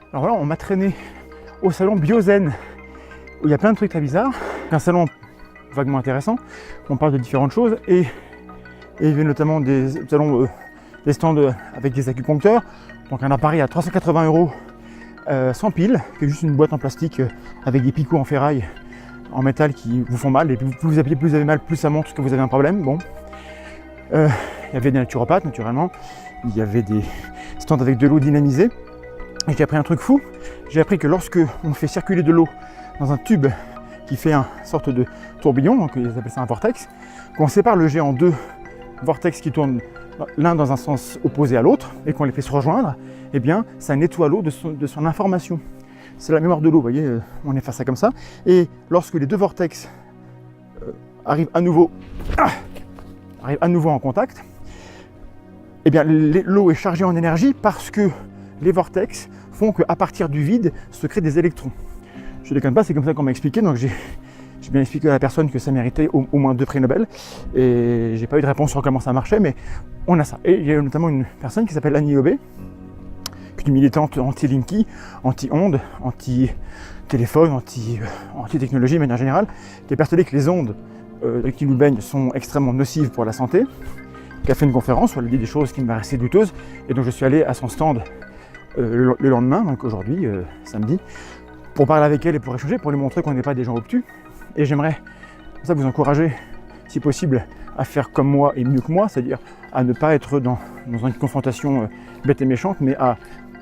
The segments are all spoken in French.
Alors voilà, on m'a traîné au salon Biozen, où il y a plein de trucs très bizarres. Un salon vaguement intéressant, on parle de différentes choses, et il y avait notamment des salons, des stands avec des acupuncteurs, donc un appareil à 380 € sans pile, qui est juste une boîte en plastique avec des picots en ferraille, en métal qui vous font mal, et plus vous appuyez, plus vous avez mal, plus ça montre que vous avez un problème. Bon. Il y avait des naturopathes naturellement, il y avait des stands avec de l'eau dynamisée, et j'ai appris un truc fou. J'ai appris que lorsque on fait circuler de l'eau dans un tube qui fait une sorte de tourbillon, donc ils appellent ça un vortex, qu'on sépare le jet en deux vortex qui tournent l'un dans un sens opposé à l'autre et qu'on les fait se rejoindre, eh bien ça nettoie l'eau de son information. C'est la mémoire de l'eau, vous voyez, on est face à comme ça. Et lorsque les deux vortex arrivent à nouveau en contact, eh bien l'eau est chargée en énergie parce que les vortex font qu'à partir du vide se créent des électrons. Je ne déconne pas, c'est comme ça qu'on m'a expliqué, donc j'ai bien expliqué à la personne que ça méritait au moins 2 prix Nobel, et j'ai pas eu de réponse sur comment ça marchait, mais on a ça. Et il y a notamment une personne qui s'appelle Annie Lobé, qui est une militante anti-Linky, anti-ondes, anti-téléphone, anti-technologie de manière générale, qui est persuadée que les ondes qui nous baignent sont extrêmement nocives pour la santé, qui a fait une conférence où elle a dit des choses qui me paraissaient douteuses, et donc je suis allé à son stand le lendemain, donc aujourd'hui, samedi, pour parler avec elle et pour échanger, pour lui montrer qu'on n'est pas des gens obtus. Et j'aimerais comme ça vous encourager, si possible, à faire comme moi et mieux que moi, c'est-à-dire à ne pas être dans une confrontation bête et méchante, mais à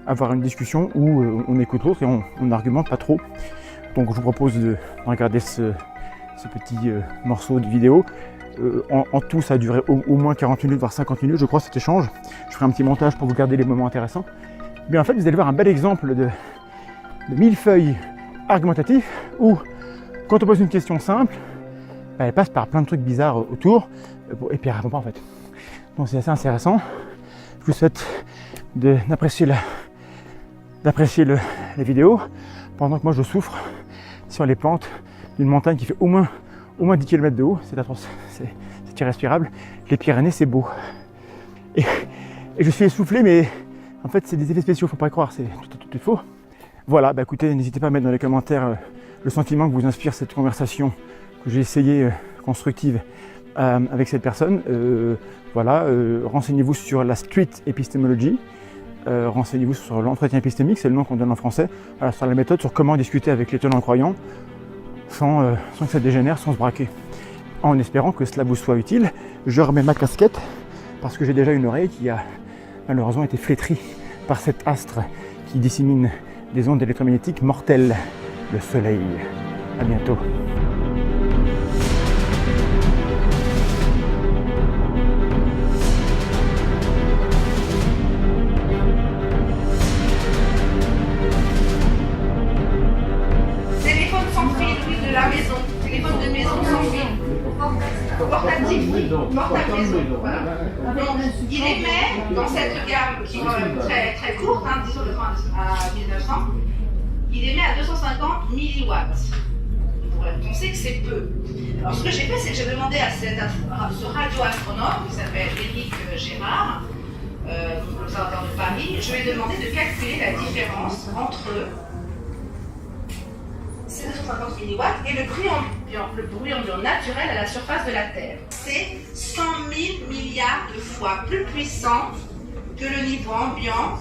avoir une discussion où on écoute l'autre et on n'argumente pas trop. Donc je vous propose de regarder ce petit morceau de vidéo. En tout, ça a duré au moins 40 minutes, voire 50 minutes, je crois, cet échange. Je ferai un petit montage pour vous garder les moments intéressants. Mais en fait, vous allez voir un bel exemple de millefeuille argumentatif où, quand on pose une question simple, elle passe par plein de trucs bizarres autour et puis elle répond pas en fait. Donc c'est assez intéressant. Je vous souhaite d'apprécier les vidéos pendant que moi je souffre sur les pentes d'une montagne qui fait au moins 10 km de haut. C'est atroce, c'est irrespirable. Les Pyrénées, c'est beau. Et je suis essoufflé, mais en fait c'est des effets spéciaux, faut pas y croire, c'est tout est faux. Voilà, bah écoutez, n'hésitez pas à mettre dans les commentaires le sentiment que vous inspire cette conversation que j'ai essayé constructive avec cette personne. Voilà, renseignez-vous sur la street epistemology, renseignez-vous sur l'entretien épistémique, c'est le nom qu'on donne en français, sur la méthode, sur comment discuter avec les tenants croyants sans que ça dégénère, sans se braquer. En espérant que cela vous soit utile, je remets ma casquette parce que j'ai déjà une oreille qui a malheureusement été flétrie par cet astre qui dissémine des ondes électromagnétiques mortelles, le soleil. À bientôt. Téléphone sans fil, oui, de la maison. Téléphone de maison sans fil. Portatif, portable maison. Voilà. Donc, il émet dans cette gamme qui est quand même très, très courte, hein, disons le point à 1900, il émet à 250 milliwatts. On sait que c'est peu. Alors ce que j'ai fait, c'est que j'ai demandé à ce radioastronome qui s'appelle Éric Gérard, de l'Observatoire de Paris, je lui ai demandé de calculer la différence entre ces 250 milliwatts et le bruit ambiant naturel à la surface de la Terre. C'est 100 000 milliards de fois plus puissant que le niveau ambiant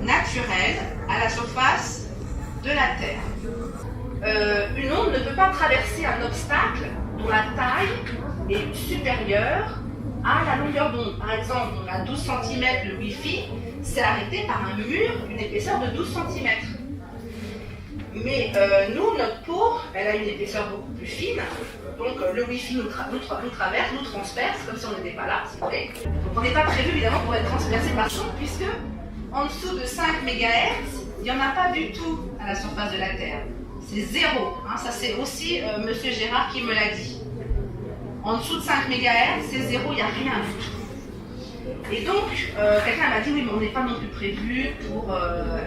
naturel à la surface de la Terre. Une onde ne peut pas traverser un obstacle dont la taille est supérieure à la longueur d'onde. Par exemple, on a 12 cm le Wi-Fi, c'est arrêté par un mur d'une épaisseur de 12 cm. Mais nous, notre peau, elle a une épaisseur beaucoup plus fine, donc le Wi-Fi nous traverse, nous transperce, comme si on n'était pas là, si vous voulez. Donc on n'est pas prévu évidemment pour être transpercé par son, puisque en dessous de 5 MHz, il n'y en a pas du tout à la surface de la Terre. C'est zéro, hein, ça c'est aussi Monsieur Gérard qui me l'a dit. En dessous de 5 MHz, c'est zéro, il n'y a rien du tout. Et donc, quelqu'un m'a dit, oui, mais on n'est pas non plus prévu pour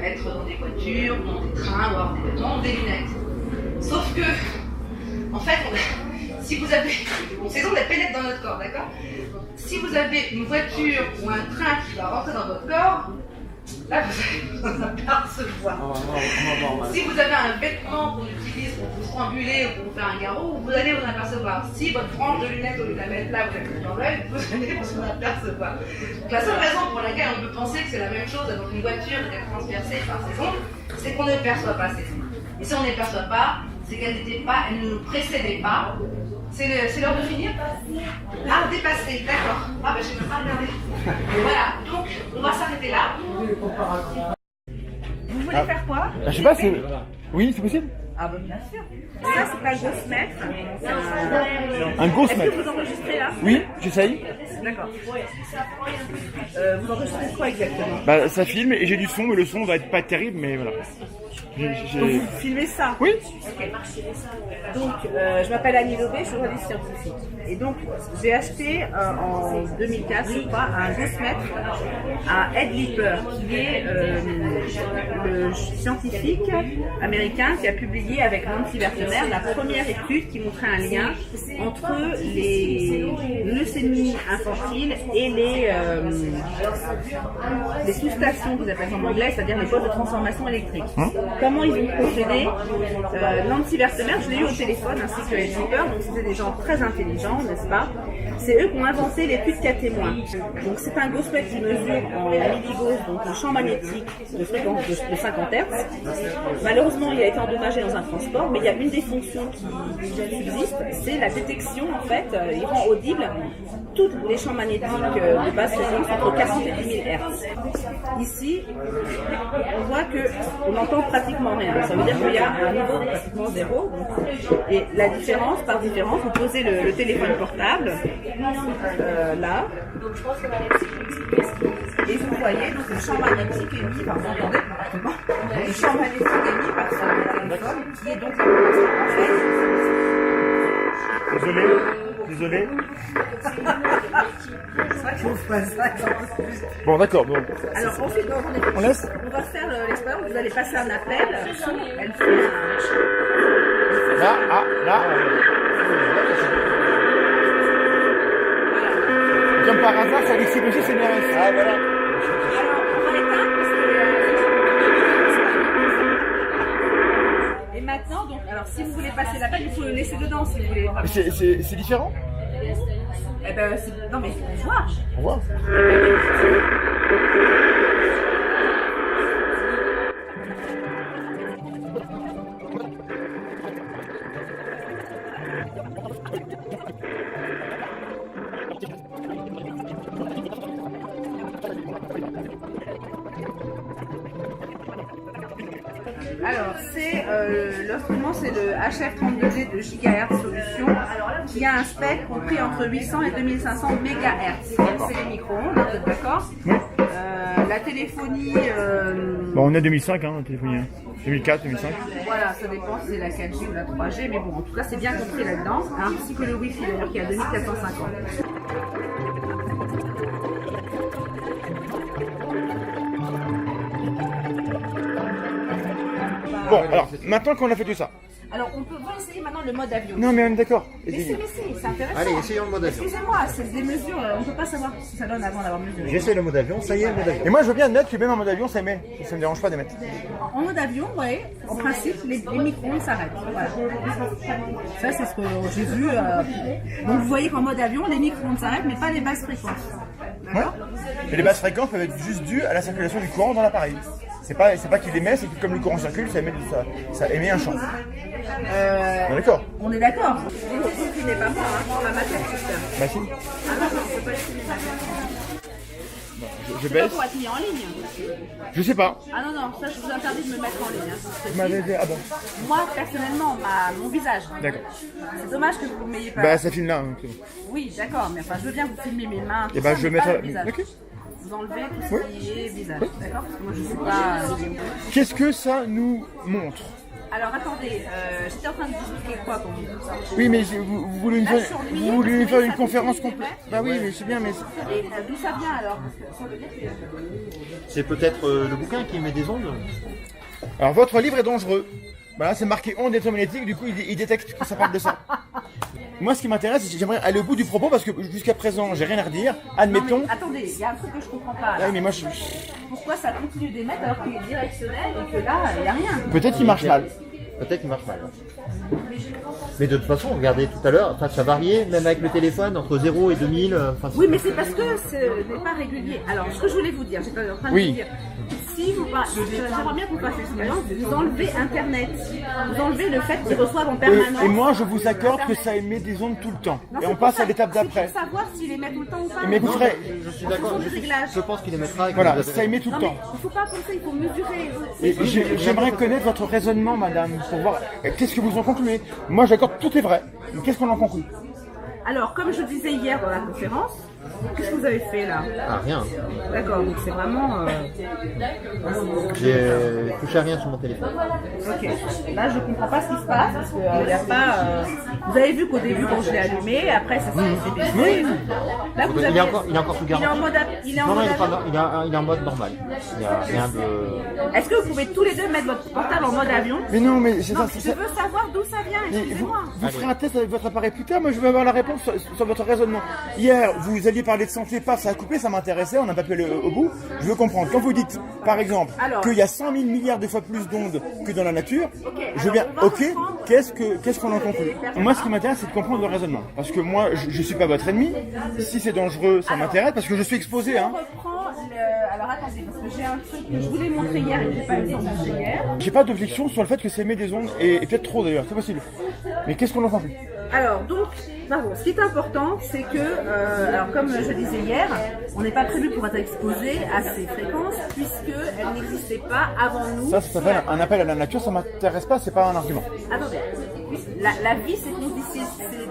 être dans des voitures, dans des trains, ou avoir des lunettes. Sauf que, en fait, si vous avez... Bon, ces ondes, elles pénètrent dans notre corps, d'accord ? Si vous avez une voiture ou un train qui va rentrer dans votre corps, Là, vous allez vous apercevoir. Si vous avez un vêtement qu'on utilise pour vous stranguler ou pour vous faire un garrot, vous allez vous apercevoir. Si votre frange de lunettes, au lieu de la mettre là, vous la mettez dans l'œil, vous allez vous apercevoir. Donc, la seule raison pour laquelle on peut penser que c'est la même chose dans une voiture d'être transpercée par ces ondes, c'est qu'on ne perçoit pas ces ondes. Et si on ne les perçoit pas, c'est qu'elles n'étaient pas, elles ne nous précédaient pas. C'est l'heure de finir? Ah, dépassé, d'accord. Ah, ben je ne peux pas regarder. Voilà, donc on va s'arrêter là. Vous voulez faire quoi? Je sais pas, c'est. Oui, c'est possible? Ah, ben bien sûr. Ça, c'est un Ghostmètre. Un Est-ce Ghostmètre? que vous enregistrez là? Oui, j'essaye. D'accord. Vous enregistrez quoi exactement? Bah, ça filme et j'ai du son, mais le son va être pas terrible, mais voilà. Donc vous filmez ça? Oui. Okay. Donc je m'appelle Annie Lobé, je suis journaliste scientifique. Et donc j'ai acheté en 2004, je crois, un Ghostmètre à Ed Lipper, qui est le scientifique américain qui a publié avec Nancy Wertheimer la première étude qui montrait un lien entre les leucémies infantiles et les sous-stations qu'ils appellent en anglais, c'est-à-dire les postes de transformation électrique. Comment ils ont procédé? Nancy Wertheimer, je l'ai eu au téléphone, ainsi que Ed Lipper, donc c'était des gens très intelligents, n'est-ce pas? C'est eux qui ont inventé l'étude cas témoin. Donc c'est un Ghostmètre qui mesure en milligauss, donc un champ magnétique de fréquence de 50 Hz. Malheureusement, il a été endommagé dans un transport, mais il y a une des fonctions qui subsiste, c'est la détection, en fait, il rend audible tous les champs magnétiques de basse fréquence entre 40 et 10 000 Hz. Ici, on voit qu'on n'entend pratiquement rien. Ça veut dire qu'il y a un niveau pratiquement zéro. Et la différence, par différence, vous posez le téléphone portable là. Et vous voyez donc le champ magnétique émis par, vous entendez, le champ magnétique émis par ce téléphone qui est donc en fait. Désolé. C'est vrai qu'on fait ça. Bon, d'accord. Bon. Alors ensuite, On laisse? On va faire l'expérience. Vous allez passer un appel. Elle fait Là, là. Comme par hasard, ça décide aussi, c'est bien. Ah, voilà. Alors, on va éteindre parce que. Et maintenant, donc, alors si vous voulez passer l'appel, il faut le laisser dedans si vous voulez. C'est différent? Eh ben, non mais au revoir. Au revoir. Alors, l'instrument, c'est le HF32D de GHz Solution qui a un spectre compris entre 800 et 2500 MHz. C'est les micro-ondes, vous êtes d'accord? La téléphonie. Bon, on est 2005, hein, la téléphonie. 2004, 2005. Voilà, ça dépend si c'est la 4G ou la 3G, mais bon, en tout cas, c'est bien compris là-dedans, ainsi que le Wi-Fi, d'ailleurs, qui est à 2450. Bon, alors, maintenant qu'on a fait tout ça. Alors, on peut essayer maintenant le mode avion. Non, mais on est d'accord. Mais c'est intéressant. Allez, essayons le mode avion. Excusez-moi, c'est des mesures, on ne peut pas savoir ce que ça donne avant d'avoir mesuré. J'essaie le mode avion, ça y est, le mode avion. Et moi, je veux bien admettre que même en mode avion, ça émet. Ça me dérange pas d'émettre. En mode avion, oui, en principe, les micro-ondes s'arrêtent. Voilà. Ça, c'est ce que j'ai vu. Donc, vous voyez qu'en mode avion, les micro-ondes s'arrêtent, mais pas les basses fréquences. Ouais. Et les basses fréquences peuvent être juste dues à la circulation du courant dans l'appareil. C'est pas qu'il émet, c'est que comme le courant circule, ça émet un champ. On est d'accord? On est d'accord. Vous ne filmez pas moi, hein, ma tête, j'espère. Bah si. Ah non, on ne peut pas les filmer ma tête. Je C'est pas baisse. pour être mis en ligne. Je sais pas. Ah non, ça, je vous interdis de me mettre en ligne. Vous m'avez dit, ah bon. Moi, personnellement, mon visage. D'accord. C'est dommage que vous ne m'ayez pas. Bah ça filme là. Donc, Oui, d'accord, mais enfin, je veux bien vous filmer mes mains. et bah je vais mettre pas ça. le visage. Ok. Vous enlevez tout ce qui est visage, d'accord? Parce que moi, je ne suis pas. Qu'est-ce que ça nous montre? Alors, attendez, j'étais en train de vous expliquer quoi pour vous? Oui, mais vous voulez Là, sur le milieu, vous voulez vous faire voyez, une ça conférence fait complète? des Bah oui, mais c'est bien, mais. Et d'où ça vient alors? Parce que ça veut dire que- C'est peut-être le bouquin qui émet des ondes. Alors votre livre est dangereux. Voilà, c'est marqué ondes électromagnétiques, du coup il détecte que ça parle de ça. moi, ce qui m'intéresse, c'est que j'aimerais aller au bout du propos parce que jusqu'à présent, j'ai rien à redire. Admettons. Non, mais attendez, il y a un truc que je comprends pas. Là. Ouais, mais moi, Pourquoi ça continue d'émettre alors qu'il est directionnel et que là, il n'y a rien? peut-être qu'il marche mal. Peut-être qu'il marche mal. Mais de toute façon, regardez tout à l'heure, ça variait, même avec le téléphone, entre 0 et 2000. Oui, mais c'est parce que ce n'est pas régulier. Alors, ce que je voulais vous dire, j'étais en train de vous dire, si vous j'aimerais bien que vous fassiez l'expérience, vous enlevez Internet, vous enlevez le fait qu'ils reçoivent en permanence. Et moi, je vous accorde que ça émet des ondes tout le temps. Non, et on passe à l'étape d'après. C'est pour savoir s'il émet tout le temps ou pas. Mais écoutez, je suis d'accord, je pense qu'il émettra avec voilà, les ça émet tout le Non, mais temps. il ne faut pas penser, il faut mesurer. Et j'aimerais connaître votre raisonnement, madame, pour voir qu'est-ce que vous en concluez. Moi, j'accorde tout est vrai. Mais qu'est-ce qu'on en conclut? Alors, comme je disais hier dans la conférence, qu'est-ce que vous avez fait là? Ah, rien. D'accord, donc c'est vraiment... J'ai touché à rien sur mon téléphone. Ok, là je comprends pas ce qui se passe parce que y a pas. Vous avez vu qu'au début quand je l'ai allumé, après ça s'est baissé. Là vous avez. Il est encore sous garantie. Il est en Non, mode. il est en mode normal. Il n'y a rien de... Est-ce que vous pouvez tous les deux mettre votre portable en mode avion? Mais non, mais c'est Non, ça. je veux savoir d'où ça vient, Mais excusez-moi. vous ferez un test avec votre appareil plus tard, moi je veux avoir la réponse sur votre raisonnement. Hier, vous alliez parler de santé, paf, ça a coupé, ça m'intéressait, on n'a pas pu aller au bout. Je veux comprendre. Quand vous dites, par exemple, qu'il y a 100 000 milliards de fois plus d'ondes que dans la nature, je veux bien, ok, qu'est-ce qu'on en conclut? Moi, ce qui m'intéresse, c'est de comprendre le raisonnement. Parce que moi, je suis pas votre ennemi. Si c'est dangereux, ça m'intéresse, parce que je suis exposé. Hein. Alors attendez, parce que j'ai un truc que je voulais montrer hier et que j'ai pas eu le temps de montrer hier. J'ai pas d'objection sur le fait que ça émet des ondes, et peut-être trop d'ailleurs, c'est possible. Mais qu'est-ce qu'on en conclut? Alors donc, pardon, ce qui est important, c'est que, alors comme je disais hier, on n'est pas prévu pour être exposé à ces fréquences puisqu'elles n'existaient pas avant nous. Ça s'appelle un appel à la nature, ça m'intéresse pas, c'est pas un argument. Attendez, la vie s'est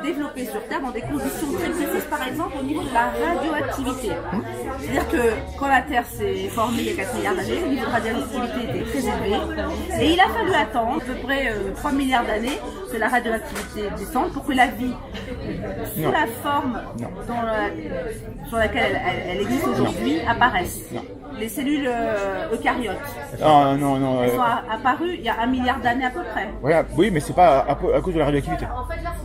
développée sur Terre dans des conditions très précises, par exemple au niveau de la radioactivité. C'est-à-dire que quand la Terre s'est formée il y a 4 milliards d'années, le niveau de radioactivité était très élevé et il a fallu attendre à peu près 3 milliards d'années que la radioactivité descende pour que la vie, sous la forme sur laquelle elle existe aujourd'hui, apparaisse. Les cellules eucaryotes. Non. Elles sont apparues il y a 1 milliard d'années à peu près. Voilà, oui, mais c'est pas à cause de la radioactivité.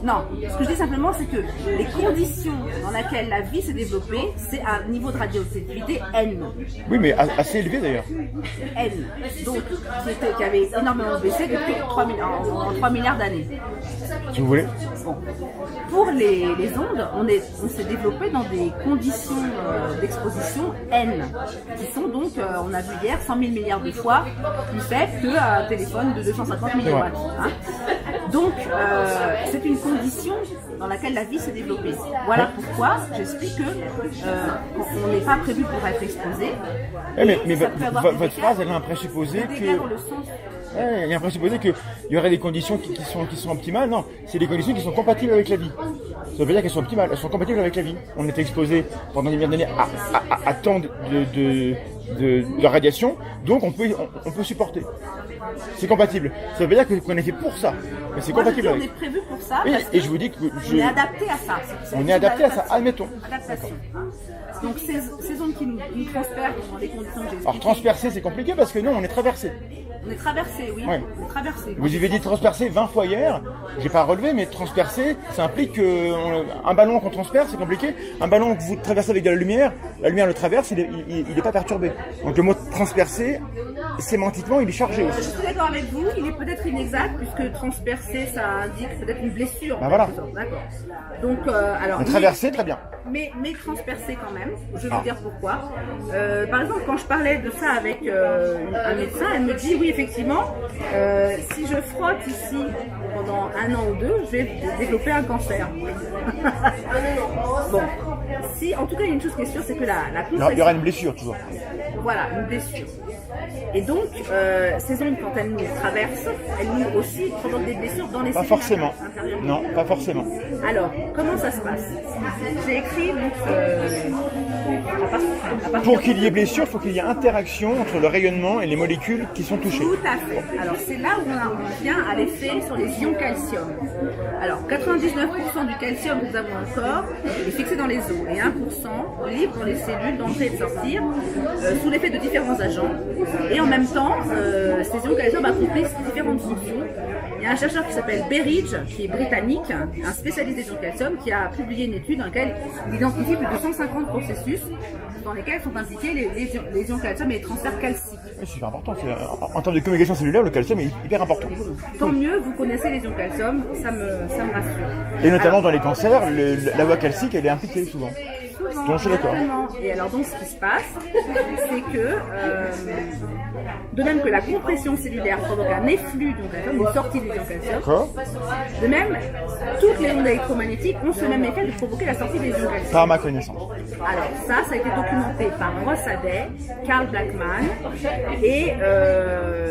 Non, ce que je dis simplement, c'est que les conditions dans lesquelles la vie s'est développée, c'est un niveau de radioactivité N. Oui, mais assez élevé d'ailleurs. N. Donc, qui avait énormément baissé depuis 3 milliards d'années. Si vous voulez. Bon. Pour les ondes, on s'est développé dans des conditions d'exposition N, qui sont donc, on a vu hier, 100 000 milliards de fois plus faibles qu'un téléphone de 250 milliwatts. Hein. Donc, c'est une condition dans laquelle la vie s'est développée. Voilà pourquoi j'explique que on n'est pas prévu pour être exposé. Mais votre phrase, elle a un présupposé que... il y a un présupposé qu'il y aurait des conditions qui sont optimales. Non, c'est des conditions qui sont compatibles avec la vie. Ça veut dire qu'elles sont optimales, elles sont compatibles avec la vie. On est exposé pendant des milliards d'années à tant de radiation, donc on peut supporter. C'est compatible. Ça veut dire qu'on est fait pour ça. Mais c'est compatible avec. On est prévu pour ça. Et je vous dis que on est adapté à ça. On est adapté à ça, admettons. Adaptation. Donc ces ondes qui nous transpercent dans les conditions que j'ai expliquées. Alors transpercer, c'est compliqué parce que non, on est traversé. On est traversé, oui. Ouais. On est traversé. Vous avez dit transpercer 20 fois hier. J'ai pas relevé, mais transpercer, ça implique un ballon qu'on transperce, c'est compliqué. Un ballon que vous traversez avec de la lumière le traverse, il est pas perturbé. Donc le mot transpercer, sémantiquement, il est chargé aussi. Je suis d'accord avec vous, il est peut-être inexact puisque transpercer, ça indique peut-être une blessure. Ben voilà. D'accord. Donc alors. Traverser, très bien. Mais transpercer quand même. Je vais vous dire pourquoi. Par exemple, quand je parlais de ça avec un médecin, elle me dit oui, effectivement, si je frotte ici pendant 1 an ou 2, je vais développer un cancer. Bon, si, en tout cas, il y a une chose qui est sûre, c'est que la compression... Il y aura une blessure toujours. Voilà, une blessure. Et donc, ces ondes, quand elles nous traversent, elles nous aussi provoquent des blessures dans les cellules. Pas forcément. Non, pas forcément. Alors, comment ça se passe? J'ai écrit donc pour qu'il y ait blessure, il faut qu'il y ait interaction entre le rayonnement et les molécules qui sont touchées. Tout à fait. Alors c'est là où on vient à l'effet sur les ions calcium. Alors 99% du calcium que nous avons dans le corps est fixé dans les os et 1% libre dans les cellules d'entrer et de sortir sous l'effet de différents agents. Et en même temps, ces ions calcium accomplissent différentes fonctions. Il y a un chercheur qui s'appelle Berridge, qui est britannique, un spécialiste des ions calcium, qui a publié une étude dans laquelle il identifie plus de 150 processus dans lesquels sont impliqués les ions calcium et les transferts calciques. C'est super important. En termes de communication cellulaire, le calcium est hyper important. Tant mieux, vous connaissez les ions calcium, ça me rassure. Et notamment dans les cancers, la voie calcique, elle est impliquée souvent. Donc, je suis d'accord. Et alors donc ce qui se passe, c'est que de même que la compression cellulaire provoque un efflux d'ions calcium, une sortie des ions calcium, de même, toutes les ondes électromagnétiques ont ce même effet de provoquer la sortie des ions calcium. Par ma connaissance. Alors ça a été documenté par Rossaday, Carl Blackman, et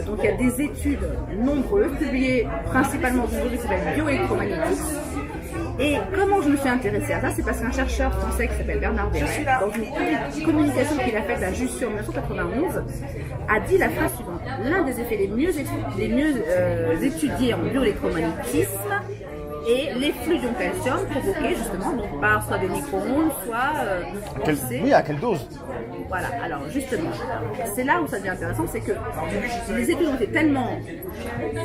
donc il y a des études nombreuses, publiées principalement dans une revue qui s'appelle Bioélectromagnétique. Et comment je me suis intéressée à ça, c'est parce qu'un chercheur français qui s'appelle Bernard Béret, dans une communication qu'il a faite à Jussieu en 1991, a dit la phrase suivante: l'un des effets les mieux étudiés en bioélectromagnétisme et les flux d'ions calcium provoqués justement donc, par soit des micro-ondes, soit... Oui, à quelle dose? Voilà, alors justement, c'est là où ça devient intéressant, c'est que les études ont été tellement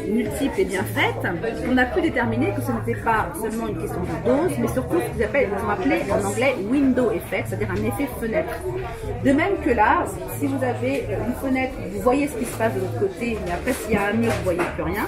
multiples et bien faites qu'on a pu déterminer que ce n'était pas seulement une question de dose, mais surtout ce qu'ils ont appelé en anglais window effect, c'est-à-dire un effet fenêtre. De même que là, si vous avez une fenêtre, vous voyez ce qui se passe de l'autre côté, mais après s'il y a un mur, vous voyez plus rien.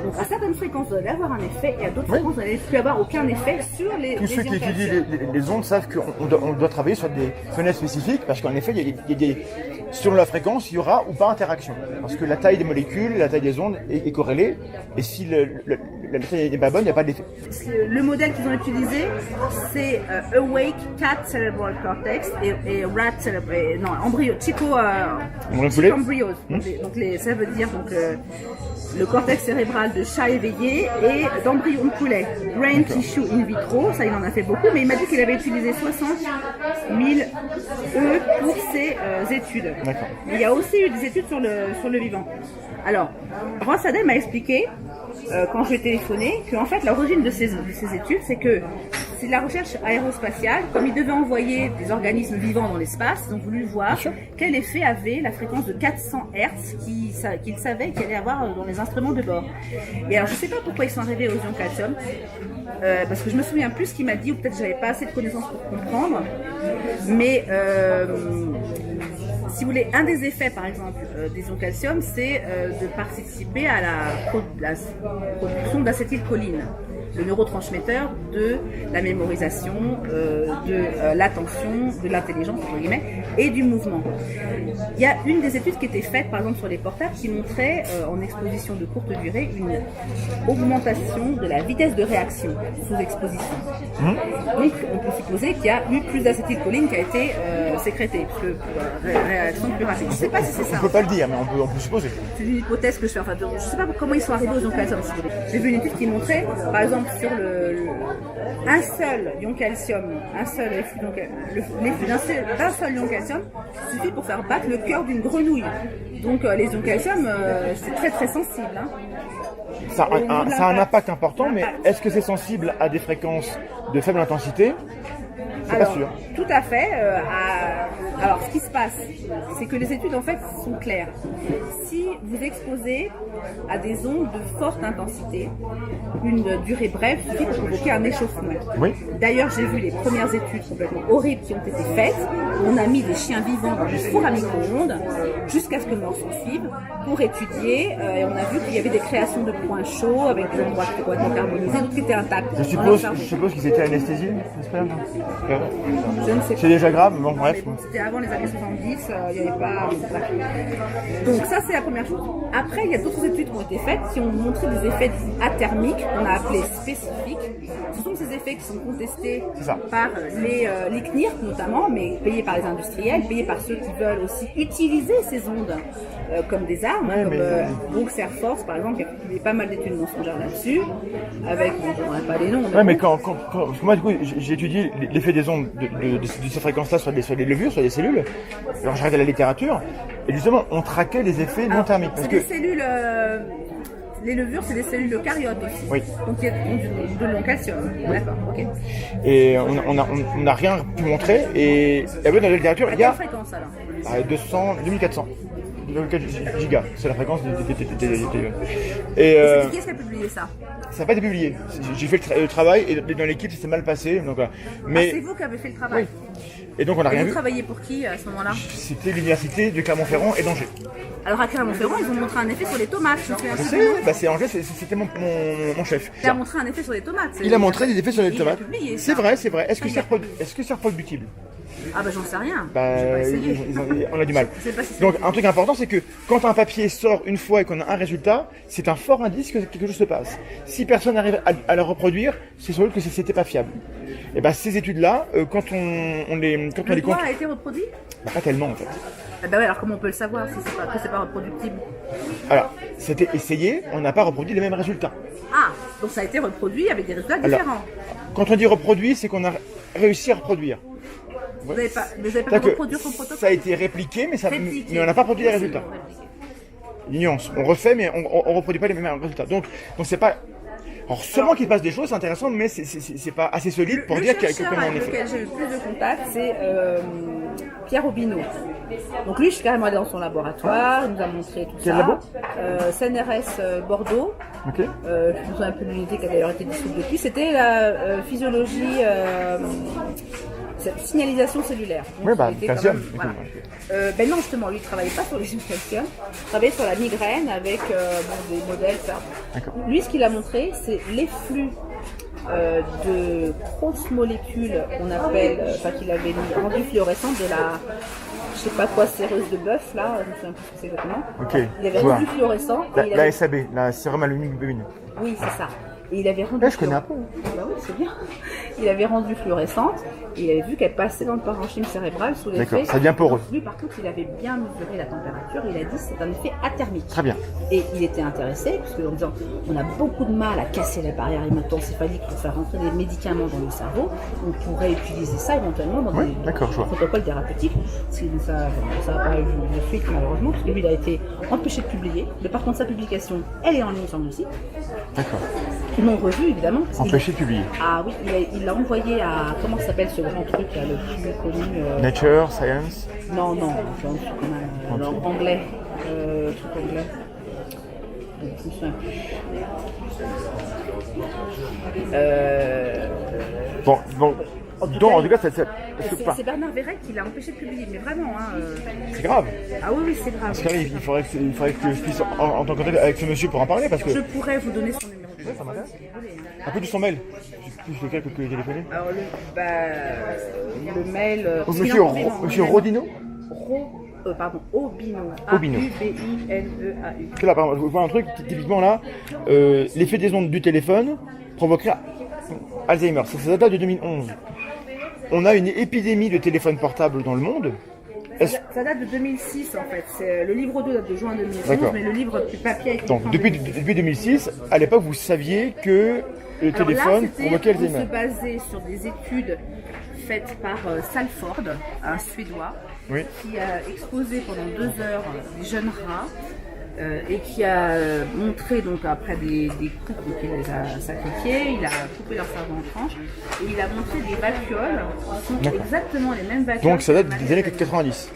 Donc à certaines fréquences, vous allez avoir un effet, et à d'autres fréquences, vous n'allez plus avoir aucun effet sur les Tous ceux qui ions étudient calcium. les ondes savent qu'on doit travailler sur des fenêtres spécifiques parce qu'en effet, il y a des, selon la fréquence, il y aura ou pas interaction. Parce que la taille des molécules, la taille des ondes est corrélée, et si la taille n'est pas bonne, il n'y a pas d'effet. Le modèle qu'ils ont utilisé, c'est Awake Cat Cerebral Cortex et Rat Cerebral, non, embryo, Chico-embryos. Donc ça veut dire donc, le cortex cérébral de chat éveillé et d'embryon de poulet. Brain tissue in vitro, ça il en a fait beaucoup, mais il m'a dit qu'il avait utilisé 60 000 œufs pour ses études. Il y a aussi eu des études sur le vivant. Alors, Rossaday m'a expliqué, quand je lui ai téléphoné, qu'en fait l'origine de ces études, c'est que c'est de la recherche aérospatiale. Comme ils devaient envoyer des organismes vivants dans l'espace, ils ont voulu voir quel effet avait la fréquence de 400 Hz qu'ils savaient qu'il allait avoir dans les instruments de bord. Et alors je ne sais pas pourquoi ils sont arrivés aux ions calcium, parce que je me souviens plus ce qu'il m'a dit, ou peut-être que j'avais pas assez de connaissances pour comprendre, mais si vous voulez, un des effets, par exemple, des ions calcium, c'est de participer à la production d'acétylcholine, le neurotransmetteur de la mémorisation, de l'attention, de l'intelligence, entre guillemets, et du mouvement. Il y a une des études qui était faite, par exemple, sur les portables, qui montrait, en exposition de courte durée, une augmentation de la vitesse de réaction sous exposition. Donc, on peut supposer qu'il y a eu plus d'acétylcholine qui a été sécrétée, réaction plus rapide. Je ne sais pas si c'est ça. On ne peut pas le dire, mais on peut supposer. C'est une hypothèse que je fais. Enfin, je ne sais pas comment ils sont arrivés aux ions calcium. J'ai vu une étude qui montrait, par exemple, sur un seul ion calcium, l'efflux d'un seul ion calcium suffit pour faire battre le cœur d'une grenouille. Donc les ions calcium, c'est très très sensible. Hein. Ça a un impact important, mais est-ce que c'est sensible à des fréquences de faible intensité? C'est pas sûr. Tout à fait. Alors, ce qui se passe, c'est que les études, en fait, sont claires. Si vous exposez à des ondes de forte intensité, une durée brève suffit pour provoquer un échauffement. Oui. D'ailleurs, j'ai vu les premières études complètement horribles qui ont été faites. On a mis des chiens vivants dans des fours à micro-ondes jusqu'à ce que le mort s'en suive pour étudier. Et on a vu qu'il y avait des créations de points chauds avec des endroits qui étaient complètement carbonisés, d'autres qui étaient intacts. Je suppose qu'ils étaient anesthésiés, j'espère. Je ne sais pas. C'est déjà grave, bon bref. C'était avant les années 70, il n'y avait pas... Donc ça c'est la première chose. Après il y a d'autres études qui ont été faites qui ont montré des effets athermiques qu'on a appelés spécifiques. Ce sont ces effets qui sont contestés par les CNIRP notamment, mais payés par les industriels, payés par ceux qui veulent aussi utiliser ces ondes comme des armes, comme Brooks Air Force par exemple, il y a pas mal d'études mensongères là-dessus, avec, je ne donnerai pas les noms. Ouais, mais quand moi du coup j'ai étudié l'effet des ondes de ces fréquences-là sur les levures, sur les cellules, alors j'ai regardé la littérature, et justement on traquait les effets non thermiques. Parce que des cellules... Les levures, c'est des cellules eucaryotes aussi. Oui. Donc il y a de l'ion calcium. Oui. D'accord, ok. Et on n'a rien pu montrer. Et dans la littérature, il y a. Quelle fréquence alors 2400. 0,4 gigas, c'est la fréquence des téléphones. Et Qui est-ce qui a publié ça? ça n'a pas été publié. J'ai fait le travail et dans l'équipe, ça s'est mal passé. Donc, voilà. Mais, C'est vous qui avez fait le travail. et donc, on n'a Et rien vous vu. travaillez pour qui à ce moment-là? C'était l'université de Clermont-Ferrand et d'Angers. Alors à Clermont-Ferrand, ils ont montré un effet sur les tomates. Je me souviens Je plus sais, du nom. bah, c'est Angers, c'était mon chef. Il a montré un effet sur les tomates. Il a montré des effets sur les Il a tomates. publié ça. C'est vrai, c'est vrai. Est-ce que Ah, c'est reproductible? Ah bah j'en sais rien. Bah, J'ai pas essayé. on a du mal. Je sais pas si c'est Donc un truc important, c'est que quand un papier sort une fois et qu'on a un résultat, c'est un fort indice que quelque chose se passe. Si personne n'arrive à le reproduire, c'est sûr que c'était pas fiable. Et bah ces études-là, quand on les Le compte, doigt a été reproduit? bah, pas tellement en fait. Ah bah ouais, alors comment on peut le savoir si c'est pas reproductible? Alors, c'était essayé, on n'a pas reproduit les mêmes résultats. Ah, donc ça a été reproduit avec des résultats Alors, différents. Quand on dit reproduit, c'est qu'on a réussi à reproduire. Vous n'avez pas pu C'est-à-dire que reproduire son protocole? ça a été répliqué, mais Répliqué. on n'a pas produit les C'est résultats. bon, répliqué. Nuance. On refait, mais on reproduit pas les mêmes résultats. Donc c'est pas. Alors seulement qu'il se passe des choses, c'est intéressant, mais c'est pas assez solide pour Le dire chercheur comment on avec est fait. lequel j'ai eu le plus de contact, c'est Pierre Aubineau. Donc lui, je suis carrément allée dans son laboratoire, il nous a montré tout Quel ça. labo CNRS Bordeaux. Ok. Je me souviens plus de l'unité qui a d'ailleurs été dissoute depuis. C'était la physiologie, signalisation cellulaire. Donc, Oui, bah, il était quand calcium, même- du coup, voilà. ouais. Ben non, justement, lui, il ne travaillait pas sur les calcium, il travaillait sur la migraine avec des modèles. D'accord. Lui, ce qu'il a montré, c'est les flux de grosses molécules qu'on appelle, qu'il avait mis rendues fluorescentes de la, je sais pas quoi, séreuse de bœuf, là, je me souviens plus ce que c'est exactement. Ok. Il avait je vois. rendu fluorescent. et il La avait- SAB, la sérum aluminium bobine. Oui, c'est ça. Et il avait rendu. Je connais un peu. Bah oui, c'est bien. Il avait rendu fluorescente et il avait vu qu'elle passait dans le parenchyme cérébral sous l'effet. D'accord, ça devient poreux. Lui, par contre, il avait bien mesuré la température. Il a dit que c'est un effet athermique. Très bien. Et il était intéressé, parce que en disant, on a beaucoup de mal à casser la barrière hémato-encéphalique pour faire rentrer des médicaments dans le cerveau. On pourrait utiliser ça éventuellement dans Oui, des d'accord, je vois. protocoles thérapeutiques. Ça n'a pas eu de suite, malheureusement, parce que lui, il a été empêché de publier. Mais par contre, sa publication, elle est en ligne sur le site. D'accord. Ils l'ont revu, évidemment. parce qu'il- Empêché de publier. Ah oui, il l'a envoyé à. Comment s'appelle ce grand truc là, le plus connu Nature, Science. Non, non, c'est un truc quand même. Alors, anglais. Truc anglais. Je me souviens plus. Bon, donc en tout cas, C'est Bernard Verret qui l'a empêché de publier, mais vraiment, hein. c'est grave. Ah oui, oui, c'est grave. Parce qu'il faudrait que je puisse entrer en contact avec ce monsieur pour en parler, parce que Je pourrais vous donner son numéro de téléphone. ça m'intéresse. si vous voulez, hein. Un peu de son mail. Je sais plus lequel que j'ai téléphoné. Alors, le mail. parce qu'il y Monsieur, en a en monsieur anglais. Rodino. Obino. Obino. A-U-B-I-N-E-A-U. Parce que là, par exemple, je vois un truc, typiquement là, l'effet des ondes du téléphone provoquerait Alzheimer. Ça date de 2011. On a une épidémie de téléphones portables dans le monde. Ça date de 2006 en fait. Le livre 2 date de juin 2011, D'accord. mais le livre papier a été Donc écrit en depuis 2006, à l'époque, vous saviez que le Alors téléphone là, provoquait on se Alzheimer. basait sur des études faites par Salford, un Suédois, Oui. qui a exposé pendant 2 heures des jeunes rats et qui a montré donc après des coupes, donc il les a sacrifiés, il a coupé leur cerveau en tranches et il a montré des vacuoles qui sont D'accord. exactement les mêmes vacuoles. Donc ça date que des années les 90.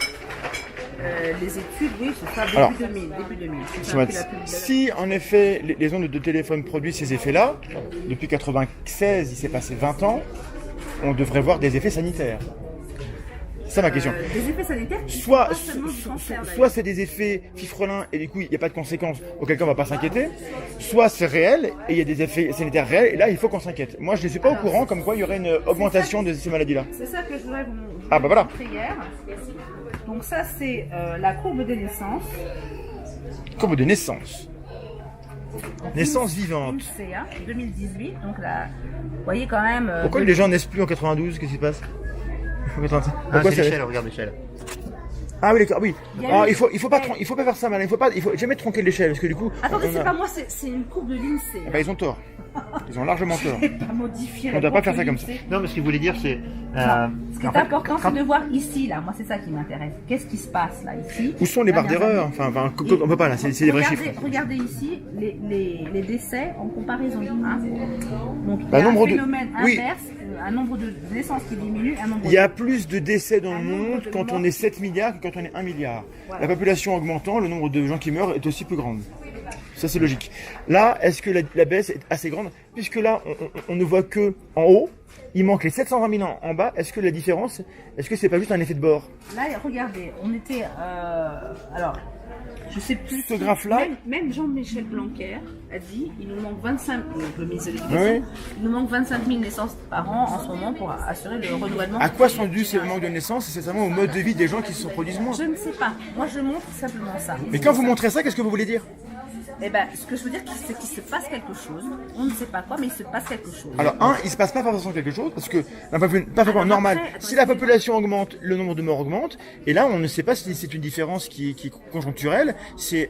Les études, oui, ce sera début Alors, 2000. Début 2000. C'est Si, un peu la pub de- si en effet les ondes de téléphone produisent ces effets-là, depuis 96, il s'est passé 20 ans, on devrait voir des effets sanitaires. C'est ça ma question. Des effets sanitaires qui Soit, sont pas seulement du cancer, soit d'ailleurs. c'est des effets fifrelins et du coup il n'y a pas de conséquences auquel cas on va pas s'inquiéter, soit c'est réel et il y a des effets sanitaires réels et là il faut qu'on s'inquiète. Moi je ne suis pas au courant comme quoi il y aurait une augmentation de ces maladies-là. C'est ça que je voudrais vous Ah, bah voilà. montrer hier. Donc ça c'est la courbe des naissances. Comme de naissance. Naissance vivante. INSEA 2018. Donc là, vous voyez quand même. Pourquoi les gens naissent plus en 92? Qu'est-ce qui se passe? Ah, Pourquoi c'est ça- l'échelle, regarde l'échelle. Ah oui d'accord, oui. Il y a Ah, eu- il faut pas faire ça mal, il faut jamais tronquer l'échelle parce que du coup Attendez, on c'est a- pas moi, c'est une courbe de l'INSEE. Ah bah, ils ont tort. Ils ont largement tort. Je vais pas modifier On la doit pas courbe faire de ça comme ça. l'INSEE. Non, mais ce qu'il voulait dire, c'est. Ce qui est important, c'est de voir ici, là. Moi, c'est ça qui m'intéresse. Qu'est-ce qui se passe, là, ici? Où sont les barres Dernières d'erreur? années. Enfin, on peut pas là, c'est des vrais Regardez- chiffres. Regardez ici les décès en comparaison. Hein. Donc, il y Bah, a nombre un de- phénomène oui. inverse. un nombre de naissances qui diminue, un nombre Il y a plus de décès dans le Un nombre monde de quand on morts. est 7 milliards que quand on est 1 milliard. Voilà. La population augmentant, le nombre de gens qui meurent est aussi plus grand. Ça, c'est logique. Là, est-ce que la baisse est assez grande? Puisque là, on ne voit que en haut, il manque les 720 000 en bas. Est-ce que la différence, est-ce que c'est pas juste un effet de bord? Là, regardez, on était. Alors, je sais plus. Ce graphe-là- Même Jean-Michel Blanquer a dit il nous manque 25 le ministre de l'Éducation, Oui. il nous manque 25 000 naissances par an en ce moment pour assurer le renouvellement. À quoi sont dus ces manques de naissance? C'est seulement au mode de vie des gens qui se produisent moins. Je ne sais pas. Moi, je montre simplement ça. Mais quand vous montrez ça, qu'est-ce que vous voulez dire? Eh ben, ce que je veux dire, c'est qu'il se passe quelque chose. On ne sait pas quoi, mais il se passe quelque chose. Alors, il se passe pas forcément quelque chose, parce que d'un point de vue parfaitement Alors normal, après, si la population augmente, le nombre de morts augmente, et là, on ne sait pas si c'est une différence qui est conjoncturelle,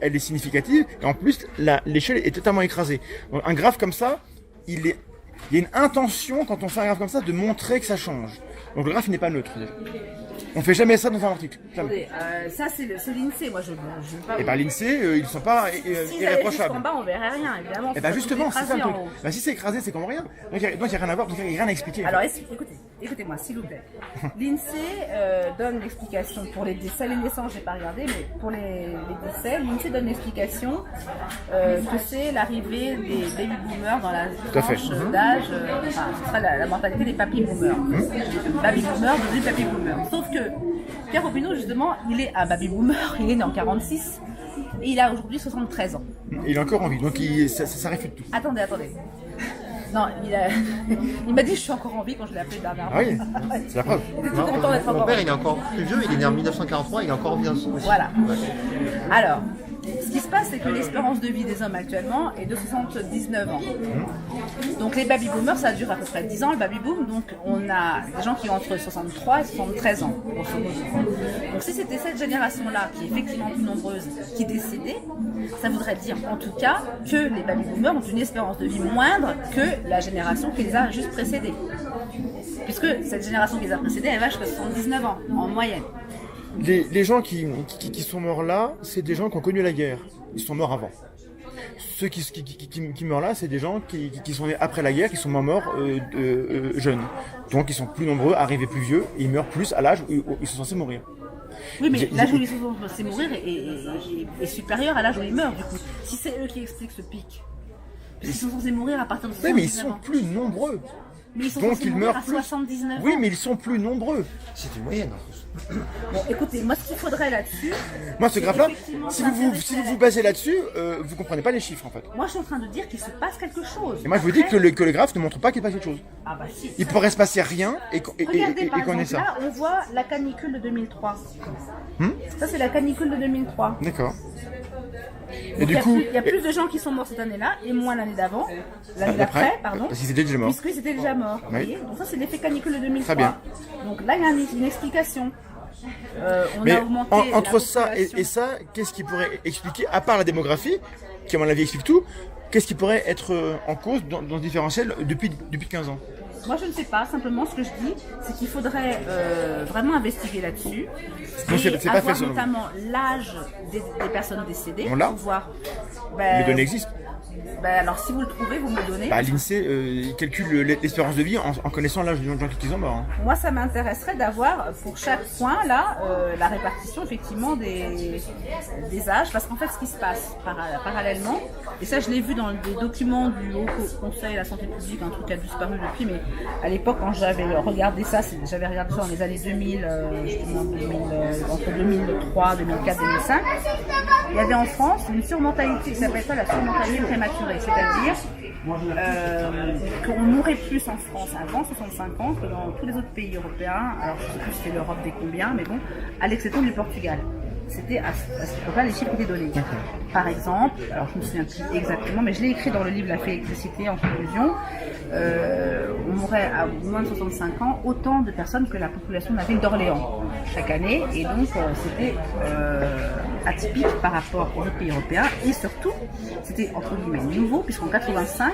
elle est significative, et en plus, l'échelle est totalement écrasée. Donc, un graphe comme ça, il y a une intention, quand on fait un graphe comme ça, de montrer que ça change. Donc, le graphe n'est pas neutre. Déjà. On fait jamais ça dans un article. Jamais. Attendez, ça, c'est l'INSEE. Moi, je ne veux pas. Et ben l'INSEE, ils ne sont pas S'il allait irréprochables. jusqu'en bas, on verrait rien, évidemment. Et ben justement, c'est ça le en truc. haut. Ben, si c'est écrasé, c'est comme rien. Donc il n'y a rien à voir, donc il n'y a rien à expliquer. Alors, écoutez-moi, s'il vous plaît. L'INSEE donne l'explication pour les décès, les naissances, j'ai pas regardé, mais pour les décès, l'INSEE donne l'explication que c'est l'arrivée des baby boomers dans la à fait. tranche d'âge, enfin, ce sera la mortalité des papy boomers. Baby boomers devenus papy boomers. Sauf que Pierre Robineau, justement, il est un baby boomer, il est né en 46 et il a aujourd'hui 73 ans. Il est encore en vie, donc ça réfute tout. Attendez. Non, il m'a dit je suis encore en vie quand je l'ai appelé dernièrement. Ah oui, c'est la preuve. Il était tout content d'être Mon encore en père, vie. il est encore plus vieux, il est né en 1943, il est encore en vie. Voilà. Alors, ce qui se passe, c'est que l'espérance de vie des hommes actuellement est de 79 ans. Donc les baby boomers, ça dure à peu près 10 ans, le baby boom. Donc on a des gens qui ont entre 63 et 73 ans, grosso modo. Donc si c'était cette génération-là, qui est effectivement plus nombreuse, qui décédait, ça voudrait dire en tout cas que les baby boomers ont une espérance de vie moindre que la génération qui les a juste précédés. Puisque cette génération qui les a précédés, elle va jusqu'à 79 ans, en moyenne. Les gens qui sont morts là, c'est des gens qui ont connu la guerre. Ils sont morts avant. Ceux qui meurent là, c'est des gens qui sont nés après la guerre, qui sont morts jeunes. Donc ils sont plus nombreux, arrivés plus vieux, et ils meurent plus à l'âge où ils sont censés mourir. Oui, mais l'âge où ils sont censés mourir est supérieur à l'âge où ils meurent, du coup. Si c'est eux qui expliquent ce pic. Parce qu'ils sont censés mourir à partir de 79 Oui, mais ils ans. sont plus nombreux. Mais ils sont donc censés ils mourir meurent à plus. 79 ans. Oui, mais ils sont plus nombreux. C'est une moyenne en plus. Bon, écoutez, moi ce qu'il faudrait là-dessus... Moi, ce c'est graphe-là, effectivement si vous vous basez là-dessus, vous comprenez pas les chiffres en fait. Moi je suis en train de dire qu'il se passe quelque chose. Et moi, je vous dis Après- que le graphe ne montre pas qu'il passe quelque chose. Ah bah si. Il pourrait se passer rien et Regardez par qu'on ait exemple, ça. là on voit la canicule de 2003. Ça c'est la canicule de 2003. D'accord. Et Donc, du coup, il y a plus de gens qui sont morts cette année-là et moins l'année d'avant. L'année d'après, pardon. parce qu'ils étaient déjà morts. Puisque c'était déjà mort. vous Oui. voyez. Donc ça c'est l'effet canicule de 2003. Très bien. Donc là il y a une explication. On Mais a augmenté entre la ça population. et ça, qu'est-ce qui pourrait expliquer, à part la démographie, qui à mon avis explique tout, qu'est-ce qui pourrait être en cause dans ce différentiel depuis 15 ans? Moi, je ne sais pas. Simplement, ce que je dis, c'est qu'il faudrait vraiment investiguer là-dessus. Non, Et c'est pas fait, avoir selon vous. notamment l'âge des personnes décédées. On l'a pour voir. Les données existent. Alors, si vous le trouvez, vous me le donnez. Bah, l'INSEE calcule l'espérance de vie en connaissant l'âge des gens qui sont morts. Hein. Moi, ça m'intéresserait d'avoir pour chaque point là la répartition effectivement des âges, parce qu'en fait, ce qui se passe parallèlement, et ça, je l'ai vu dans des documents du Haut Conseil à la santé publique, un truc qui a disparu depuis, mais à l'époque, quand j'avais regardé ça, j'avais regardé ça dans les années 2000, justement, entre 2003, 2004, 2005. Il y avait en France une surmortalité, ça s'appelle ça la surmortalité prématurée, c'est-à-dire qu'on mourrait plus en France avant 65 ans que dans tous les autres pays européens. Alors je ne sais plus si c'est l'Europe des combien, mais bon, à l'exception du Portugal. C'était à cette époque-là les chiffres étaient donnés. Par exemple, alors je ne me souviens plus exactement, mais je l'ai écrit dans le livre La Fée Électricité en conclusion, on mourrait à moins de 65 ans autant de personnes que la population de la ville d'Orléans chaque année, et donc c'était atypique par rapport aux autres pays européens, et surtout c'était entre guillemets nouveau, puisqu'en 1985,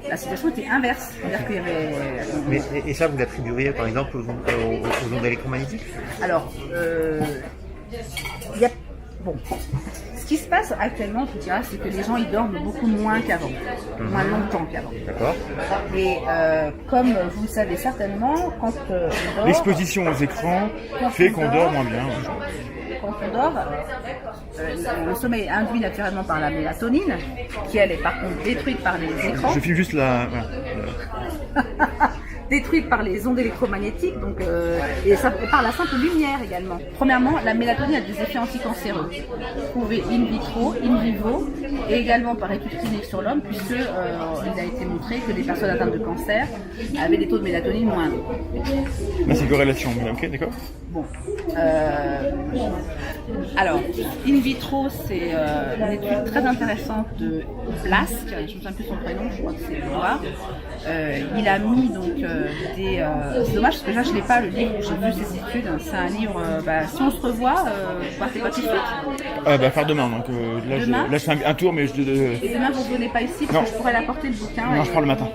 la situation était inverse, c'est-à-dire qu'il y avait... Et ça, vous l'attribueriez par exemple aux ondes électromagnétiques? Alors, il y a Bon. Ce qui se passe actuellement, je dirais, c'est que les gens ils dorment beaucoup moins qu'avant, moins longtemps qu'avant. D'accord. Et comme vous le savez certainement, quand on dort, L'exposition aux écrans fait qu'on dort moins bien. quand on dort, le sommeil est induit naturellement par la mélatonine, qui elle est par contre détruite par les écrans. Je filme juste la... Détruite par les ondes électromagnétiques, donc, et par la simple lumière également. Premièrement, la mélatonine a des effets anticancéreux, prouvés in vitro, in vivo, et également par études cliniques sur l'homme, puisque il a été montré que des personnes atteintes de cancer avaient des taux de mélatonine moindres. Là, c'est corrélation, ok, d'accord. Bon. Alors, in vitro, c'est une étude très intéressante de Blask, je me souviens plus son prénom, je crois que c'est Edouard. Il a mis donc c'est dommage parce que là je n'ai pas le livre où j'ai vu ces études. C'est un livre, si on se revoit, vous partez pas tout de suite. Faire demain, donc là, Demain je fais un tour, mais je... Et demain vous ne venez pas ici parce que je pourrais l'apporter le bouquin. Non, je pars le matin.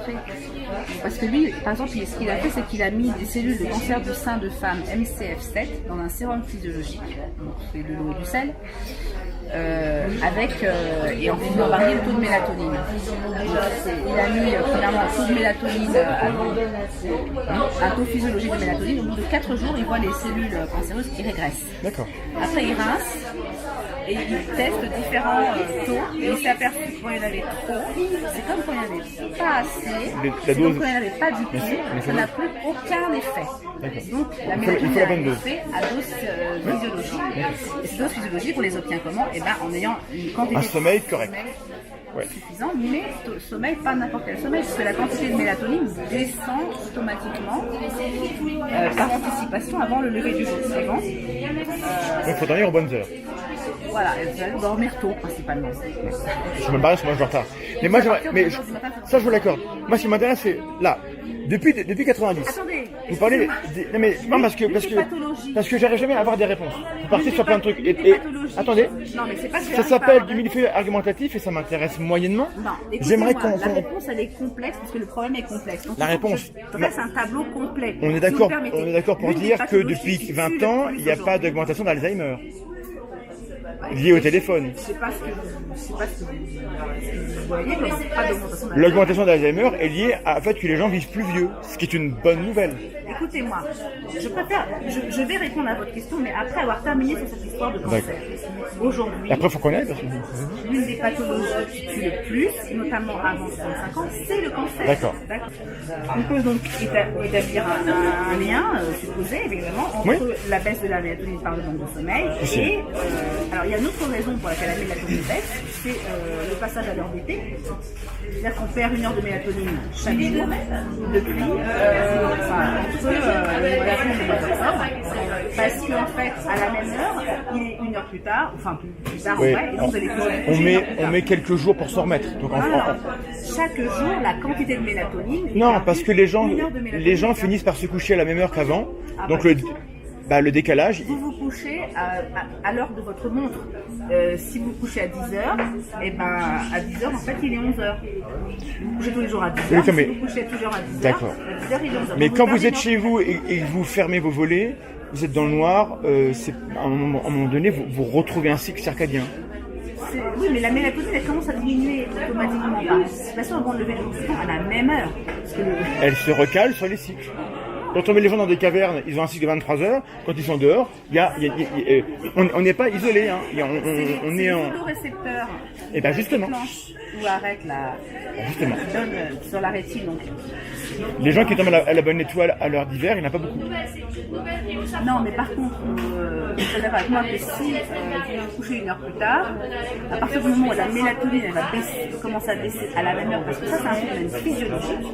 Parce que lui, par exemple, ce qu'il a fait, c'est qu'il a mis des cellules de cancer du sein de femme MCF7 dans un sérum physiologique, donc c'est de l'eau et du sel, et en faisant varier le taux de mélatonine. Il a mis premièrement un taux de mélatonine, un taux physiologique de mélatonine. Au bout de 4 jours, il voit les cellules cancéreuses qui régressent. D'accord. Après, il rince. Et il teste différents taux et il s'est aperçu que quand il y en avait trop, c'est comme quand il n'y en avait pas assez, c'est comme quand il n'y en avait pas du tout, ça n'a plus aucun effet. Donc la mélatonine a un effet à dose physiologique. Et ces doses physiologiques, on les obtient comment? En ayant une quantité Un sommeil correct. Suffisant, mais sommeil, pas n'importe quel sommeil, parce que la quantité de mélatonine descend automatiquement par anticipation avant le lever du jour suivant. Donc il faut dormir aux bonnes heures. Voilà, vous allez dormir tôt principalement. Je me barre parce que moi je vais en retard. Mais moi, ça je vous l'accorde. Moi ce qui m'intéresse c'est là, depuis 90. Attendez. Vous parlez non parce que j'arrive jamais à avoir des réponses. Vous partez sur plein de trucs. Attendez. Non, mais c'est pas que ça s'appelle du millefeuille argumentatif et ça m'intéresse moyennement. Non, j'aimerais la réponse elle est complexe parce que le problème est complexe. Donc, la réponse. C'est un tableau complet. On est d'accord pour dire que depuis 20 ans, il n'y a pas d'augmentation d'Alzheimer. Lié au téléphone. Je sais pas ce que vous voyez, mais c'est pas d'augmentation d'Alzheimer. L'augmentation d'Alzheimer est liée au fait que les gens vivent plus vieux, ce qui est une bonne nouvelle. Écoutez-moi, je vais répondre à votre question, mais après avoir terminé sur cette histoire de cancer. Aujourd'hui, après, il faut connaître. L'une des pathologies qui tue le plus, notamment avant 65 ans, c'est le cancer. D'accord. On peut donc établir un lien supposé, évidemment, entre la baisse de la mélatonine par le manque de sommeil et alors il y a une autre raison pour laquelle la mélatonine baisse, c'est le passage à l'heure d'été. C'est-à-dire qu'on perd 1 heure de mélatonine chaque jour depuis le mois d'octobre, parce qu'en fait, à la même heure, il est 1 heure plus tard, enfin plus tard, et donc vous allez on met quelques jours pour s'en remettre. Donc chaque jour, la quantité de mélatonine. Non, parce que les gens finissent par se coucher à la même heure qu'avant. Donc le décalage. Vous vous couchez à l'heure de votre montre. Si vous couchez à 10h, à 10h, en fait, il est 11h. Vous couchez tous les jours à 10h. Oui, si vous couchez toujours à 10h, d'accord. À 10h, il est 11h. Mais quand vous êtes chez vous et que vous fermez vos volets, vous êtes dans le noir, à un moment donné, vous retrouvez un cycle circadien. Oui, mais la mélatonine, elle commence à diminuer automatiquement par anticipation avant de lever le jour suivant à la même heure. Elle se recale sur les cycles. Quand on met les gens dans des cavernes, ils ont un cycle de 23 heures. Quand ils sont dehors, on n'est pas isolé. Hein. On est en photorécepteurs. Et bien justement. Ou arrête justement. Qui donne sur la rétine. Donc. Les gens qui tombent à la bonne étoile à l'heure d'hiver, il n'y en a pas beaucoup. Non, mais par contre, vous êtes d'accord avec moi que si vous vous couchez 1 heure plus tard, à partir du moment où la mélatonine elle va commencer à baisser à la même heure, parce que ça c'est un phénomène physiologique,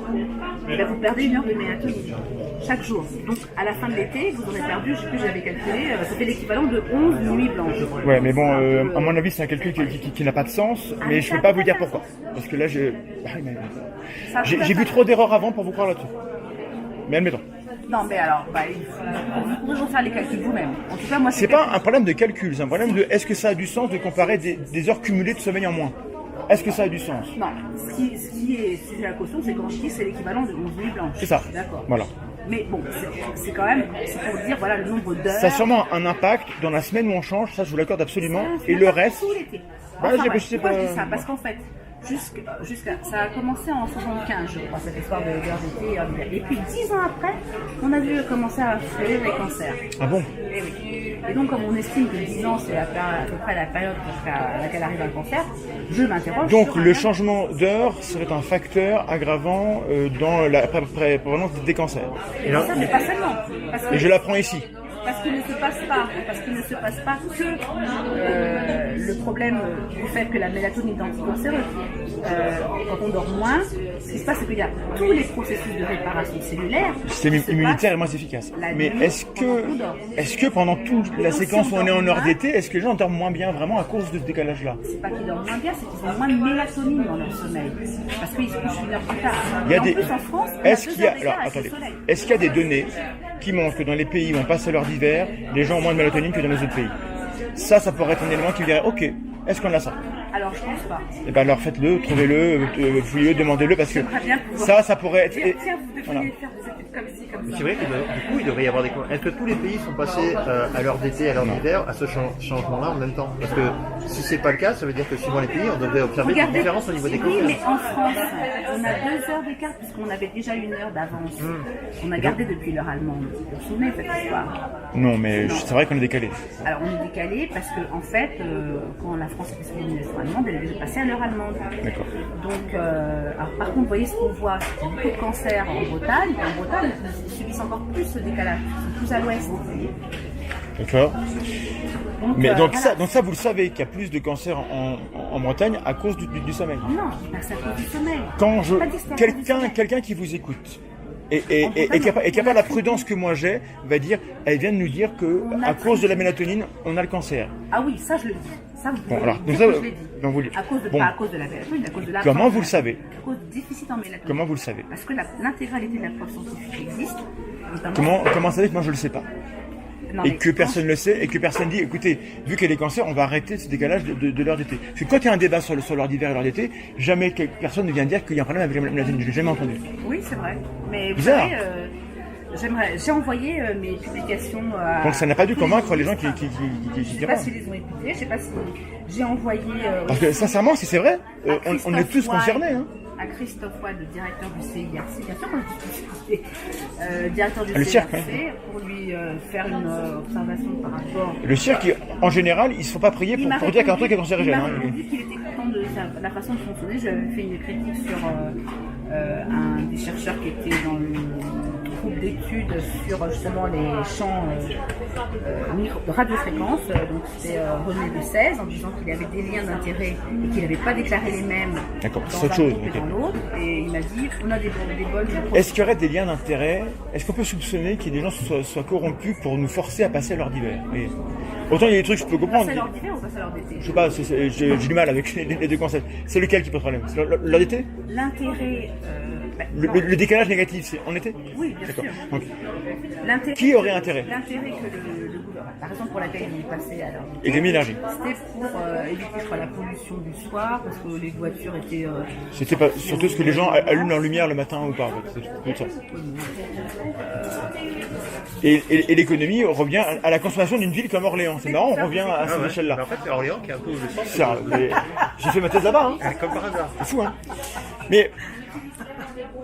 et là, vous perdez 1 heure de mélatonine chaque jour. Donc à la fin de l'été, vous en avez perdu, je sais plus, j'avais calculé, ça fait l'équivalent de 11 nuits blanches. Ouais, mais bon, à mon avis, c'est un calcul qui n'a pas de sens, mais je ne peux pas vous dire pourquoi. Parce que là, j'ai vu trop d'erreurs avant pour vous croire là-dessus. Mais admettons. Non, mais alors, vous pouvez faire les calculs vous-même. En tout cas, moi, c'est pas un problème de calcul, c'est un problème de est-ce que ça a du sens de comparer des heures cumulées de sommeil en moins. Est-ce que ça a du sens? Non, ce qui est sujet à la caution, c'est quand je dis c'est l'équivalent de 11 nuits blanches. C'est ça. D'accord. Voilà. Mais bon, c'est quand même, c'est pour dire voilà le nombre d'heures. Ça a sûrement un impact dans la semaine où on change, ça je vous l'accorde absolument. Ça, Et le reste. Tout l'été. Bah, Enfin, je bref, sais pourquoi pas. je dis ça? Parce qu'en fait, ça a commencé en 75, je crois, cette histoire de l'heure d'été. Et puis 10 ans après, on a vu commencer à fleurir les cancers. Ah bon? Et oui. Et donc, comme on estime que 10 ans, c'est à peu près la période à laquelle arrive un cancer, je m'interroge. Donc sur le changement d'heure serait un facteur aggravant dans la prévalence des cancers. Et ça, mais pas seulement. Parce que, Et je l'apprends ici. parce qu'il ne se passe pas que le problème du fait que la mélatonine est anticancéreuse. Quand on dort moins, ce qui se passe, c'est qu'il y a tous les processus de réparation cellulaire. Le système immunitaire est moins efficace. Mais est-ce que pendant toute la séquence où on est en heure d'été, est-ce que les gens dorment moins bien vraiment à cause de ce décalage-là? C'est pas qu'ils dorment moins bien, c'est qu'ils ont moins de mélatonine dans leur sommeil. Parce qu'ils se couchent une heure plus tard. Il y a Et en des- plus, en France, on Est-ce a 2 qu'il y a, heures d'écart alors avec le attendez, soleil. est-ce qu'il y a des données qui montrent que dans les pays où on passe à l'heure d'hiver, les gens ont moins de mélatonine que dans les autres pays? Ça pourrait être un élément qui dirait, ok, est-ce qu'on a ça? Alors, je pense pas. Eh ben alors faites-le, trouvez-le, fouillez-le, demandez-le, parce que J'aimerais bien pouvoir- ça pourrait être... Tiens, vous devriez voilà. faire des études comme ci, comme Mais ça. c'est vrai que du coup, il devrait y avoir des. Est-ce que tous les pays sont passés à l'heure d'été, à l'heure d'hiver, à ce changement-là en même temps? Parce que si c'est pas le cas, ça veut dire que suivant les pays, on devrait observer des Regardez, différences au niveau des oui, cancers. mais en France, on a 2 heures d'écart puisqu'on avait déjà 1 heure d'avance. On a gardé depuis l'heure allemande. Vous vous souvenez de cette histoire? Non, mais Non. c'est vrai qu'on est décalé. Alors on est décalé parce que en fait, quand la France était sous l'administration allemande, elle est déjà passée à l'heure allemande. D'accord. Donc, alors, par contre, vous voyez ce qu'on voit, c'est beaucoup de cancers en Bretagne. En Bretagne, ils subissent encore plus ce décalage, ils sont plus à l'ouest. D'accord. Mais Donc, donc, voilà. ça, vous le savez, qu'il y a plus de cancers en Bretagne à cause du sommeil. Non, c'est à cause du sommeil. Quand J'ai pas dit que c'était à cause du sommeil. quelqu'un qui vous écoute et Bretagne, qui n'a pas la prudence que moi j'ai, va dire, elle vient de nous dire que On a à cause de la mélatonine, on a le cancer. Ah oui, ça je le dis. Ça, vous Bon, pouvez alors, dire donc que ça, je l'ai dit. donc vous- À cause de, bon. pas à cause de la mélatonine, à cause de la Comment vous le savez? À cause du déficit en mélatonine. Comment vous le savez? Parce que l'intégralité de la preuve scientifique existe. Notamment, Comment savez que moi je le sais pas? Non, Et mais que personne ne le sait, et que personne dit, écoutez, vu qu'il y a des cancers, on va arrêter ce décalage de l'heure d'été. Parce que quand il y a un débat sur l'heure d'hiver et l'heure d'été, jamais personne ne vient dire qu'il y a un problème avec la mélatonine. Je l'ai jamais entendu. Oui, c'est vrai. Mais vous Bizarre. savez, j'ai envoyé mes publications à... Donc ça n'a pas dû tous les convaincre les gens auditeurs. qui Je sais pas s'ils les ont écoutés, je sais pas si j'ai envoyé... Parce que sincèrement, si c'est vrai, à on est Christophe tous Wade, concernés. Hein. À Christophe Wade, le directeur du CIRC, bien sûr, directeur du Le CIRC, cirque, oui. pour lui faire une observation par rapport... Le cirque, en général, ils ne se font pas prier Il m'a pour dire qu'un truc est répondu- cancérigène. Il m'a hein. répondu qu'il était content de la façon de fonctionner. J'avais fait une critique sur un des chercheurs qui était dans le groupe d'études sur justement les champs de radiofréquence. Donc c'était René de 16 en disant qu'il avait des liens d'intérêt et qu'il n'avait pas déclaré les mêmes D'accord, dans c'est un autre chose, groupe et ok. dans l'autre. Et il m'a dit on a des bonnes Est-ce qu'il y aurait des liens d'intérêt? Est-ce qu'on peut soupçonner qu'il y ait des gens qui soient corrompus pour nous forcer à passer à l'heure d'hiver? Et autant il y a des trucs que je peux comprendre. passer à l'heure d'hiver ou passer à l'heure d'été. Je sais pas, j'ai du mal avec les deux concepts. C'est lequel qui pose problème? C'est l'heure d'été? L'intérêt... non. Le décalage négatif, c'est en été? Oui, bien D'accord. sûr. Donc, L'intérêt Qui aurait intérêt? L'intérêt que le gouvernement, la raison pour laquelle il est passé à l'heure d'été, économie énergie. c'était pour éviter, je crois, la pollution du soir, parce que les voitures étaient... C'était pas surtout ce que les gens allument leur lumière le matin ou pas. En fait. C'est tout ça. Et l'économie revient à la consommation d'une ville comme Orléans. C'est marrant, on revient à Ah cette ouais. échelle-là. Mais en fait, c'est Orléans qui est un peu le centre. Ça, j'ai fait ma thèse là-bas, hein. Comme par hasard. C'est fou, hein. Mais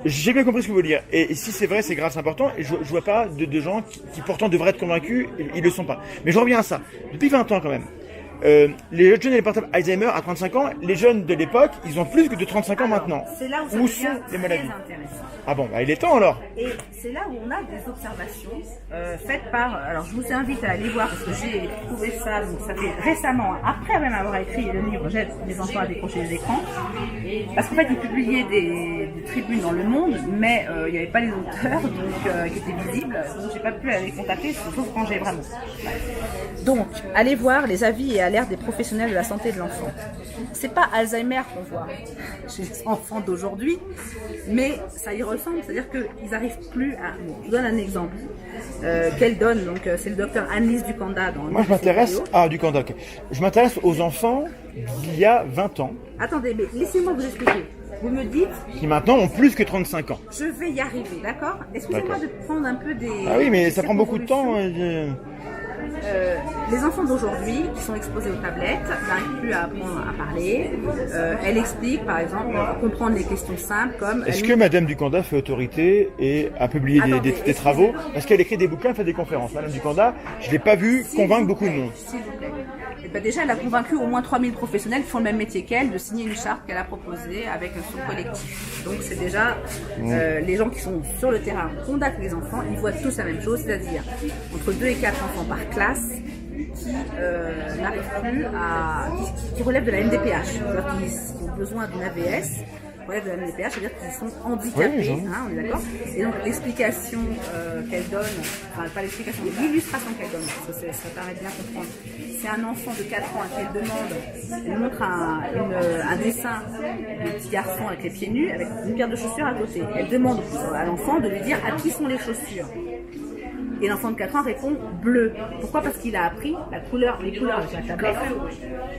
j'ai bien compris ce que vous voulez dire. Et si c'est vrai, c'est grave, c'est important. Et je vois pas de gens qui pourtant devraient être convaincus, ils le sont pas. Mais je reviens à ça. Depuis 20 ans quand même. Les jeunes et les portables Alzheimer à 35 ans, les jeunes de l'époque, ils ont plus que de 35 ans maintenant. C'est là où ça Où devient sont les très maladies? intéressant. Ah bon, bah il est temps alors. Et c'est là où on a des observations faites par... Alors je vous invite à aller voir, parce que j'ai trouvé ça, donc ça fait récemment, après même avoir écrit le livre J'aide les enfants à décrocher les écrans, parce qu'en fait ils publiaient des tribunes dans Le Monde, mais il n'y avait pas les auteurs donc, qui étaient visibles, donc j'ai pas pu aller les contacter, sauf quand j'ai vraiment... Donc, allez voir les avis et l'alerte des professionnels de la santé de l'enfant. C'est pas Alzheimer qu'on voit chez les enfants d'aujourd'hui, mais ça y ressemble, c'est-à-dire qu'ils n'arrivent plus à... Bon, je vous donne un exemple qu'elle donne, donc c'est le docteur Annelise Ducanda. Moi, je m'intéresse à Ducanda. Okay. Je m'intéresse aux enfants d'il y a 20 ans. Attendez, mais laissez-moi vous expliquer. Vous me dites... Qui maintenant ont plus que 35 ans. Je vais y arriver, d'accord? Excusez-moi de prendre un peu des... Ah oui, mais ça prend beaucoup de temps. Les enfants d'aujourd'hui qui sont exposés aux tablettes n'arrivent plus à apprendre à parler. Elle explique, par exemple, comprendre les questions simples comme... Est-ce que Madame Ducanda fait autorité et a publié des travaux? Parce qu'elle écrit des bouquins, elle fait des conférences. Madame Ducanda, je ne l'ai pas vue convaincre beaucoup de monde. S'il vous plaît. Et ben déjà, elle a convaincu au moins 3000 professionnels qui font le même métier qu'elle de signer une charte qu'elle a proposée avec son collectif. Donc c'est déjà les gens qui sont sur le terrain contactent les enfants, ils voient tous la même chose, c'est-à-dire entre 2 et 4 enfants par classe qui n'arrivent plus à... qui relèvent de la MDPH, c'est-à-dire qui ont besoin d'une AVS. Relève de la MDPH, c'est-à-dire qu'ils sont handicapés, oui, on est d'accord. Et donc l'explication qu'elle donne, enfin pas l'explication, mais l'illustration qu'elle donne, parce que ça permet de bien comprendre. C'est un enfant de 4 ans à qui elle demande, elle montre un dessin de petit garçon avec les pieds nus, avec une paire de chaussures à côté. Elle demande à l'enfant de lui dire à qui sont les chaussures. Et l'enfant de 4 ans répond bleu. Pourquoi? Parce qu'il a appris les couleurs de la tablette,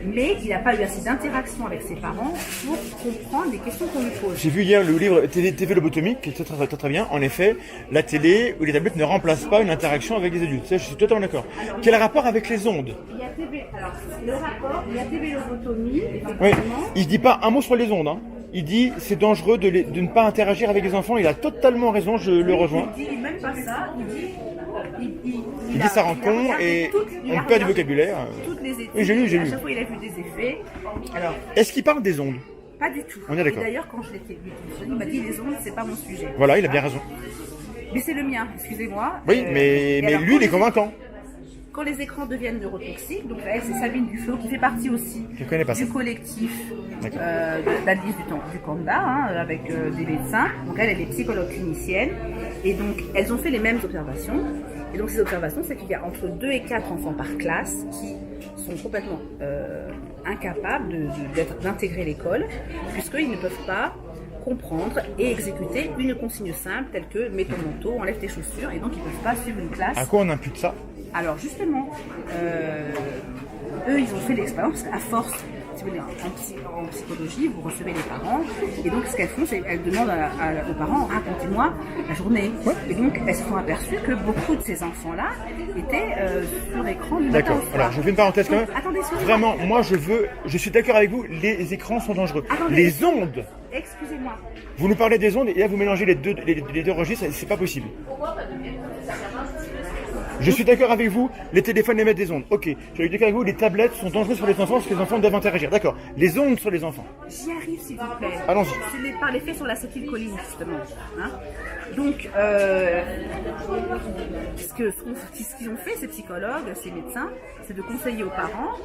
mais il n'a pas eu assez d'interaction avec ses parents pour comprendre les questions qu'on lui pose. J'ai vu hier le livre TV Lobotomie, qui est très bien. En effet, la télé ou les tablettes ne remplacent pas une interaction avec les adultes. Ça, je suis totalement d'accord. Quel rapport avec les ondes? Le rapport, il y a TV Lobotomie, oui. Il ne dit pas un mot sur les ondes. Hein. Il dit c'est dangereux de ne pas interagir avec les enfants. Il a totalement raison, je le rejoins. Il dit même pas ça, il dit ça rend con et on perd du vocabulaire. Toutes les études, oui, j'ai lu. À chaque fois il a vu des effets. Alors, est-ce qu'il parle des ondes? Pas du tout. On est d'accord. D'ailleurs, quand je l'étais vu, il m'a dit les ondes, c'est pas mon sujet. Voilà, il a bien raison. Mais c'est le mien, excusez-moi. Oui, mais lui, il est convaincant. Quand les écrans deviennent neurotoxiques, donc elle, c'est Sabine Duflo qui fait partie aussi du collectif d'Annelise Ducanda, avec des médecins. Donc elle est psychologue clinicienne. Et donc elles ont fait les mêmes observations. Et donc ces observations, c'est qu'il y a entre 2 et 4 enfants par classe qui sont complètement incapables d'intégrer l'école, puisqu'ils ne peuvent pas comprendre et exécuter une consigne simple telle que mets ton manteau, enlève tes chaussures, et donc ils ne peuvent pas suivre une classe. À quoi on impute ça? Alors justement, eux ils ont fait l'expérience à force. Si vous voulez, en psychologie, vous recevez les parents, et donc ce qu'elles font, c'est qu'elles demandent aux parents, racontez-moi la journée. Ouais. Et donc elles se sont aperçues que beaucoup de ces enfants-là étaient sur écran du matin au soir. Alors je fais une parenthèse quand même. Attendez, vraiment, moi je suis d'accord avec vous, les écrans sont dangereux. Attendez, les ondes. Excusez-moi. Vous nous parlez des ondes et là vous mélangez les deux registres, c'est pas possible. Je suis d'accord avec vous, les téléphones émettent des ondes. Ok, je suis d'accord avec vous, les tablettes sont dangereuses pour les enfants parce que les enfants doivent interagir. D'accord, les ondes sur les enfants. J'y arrive s'il vous plaît. Allons-y. C'est par l'effet sur l'acétylcholine justement. Donc, ce qu'ils ont fait, ces psychologues, ces médecins, c'est de conseiller aux parents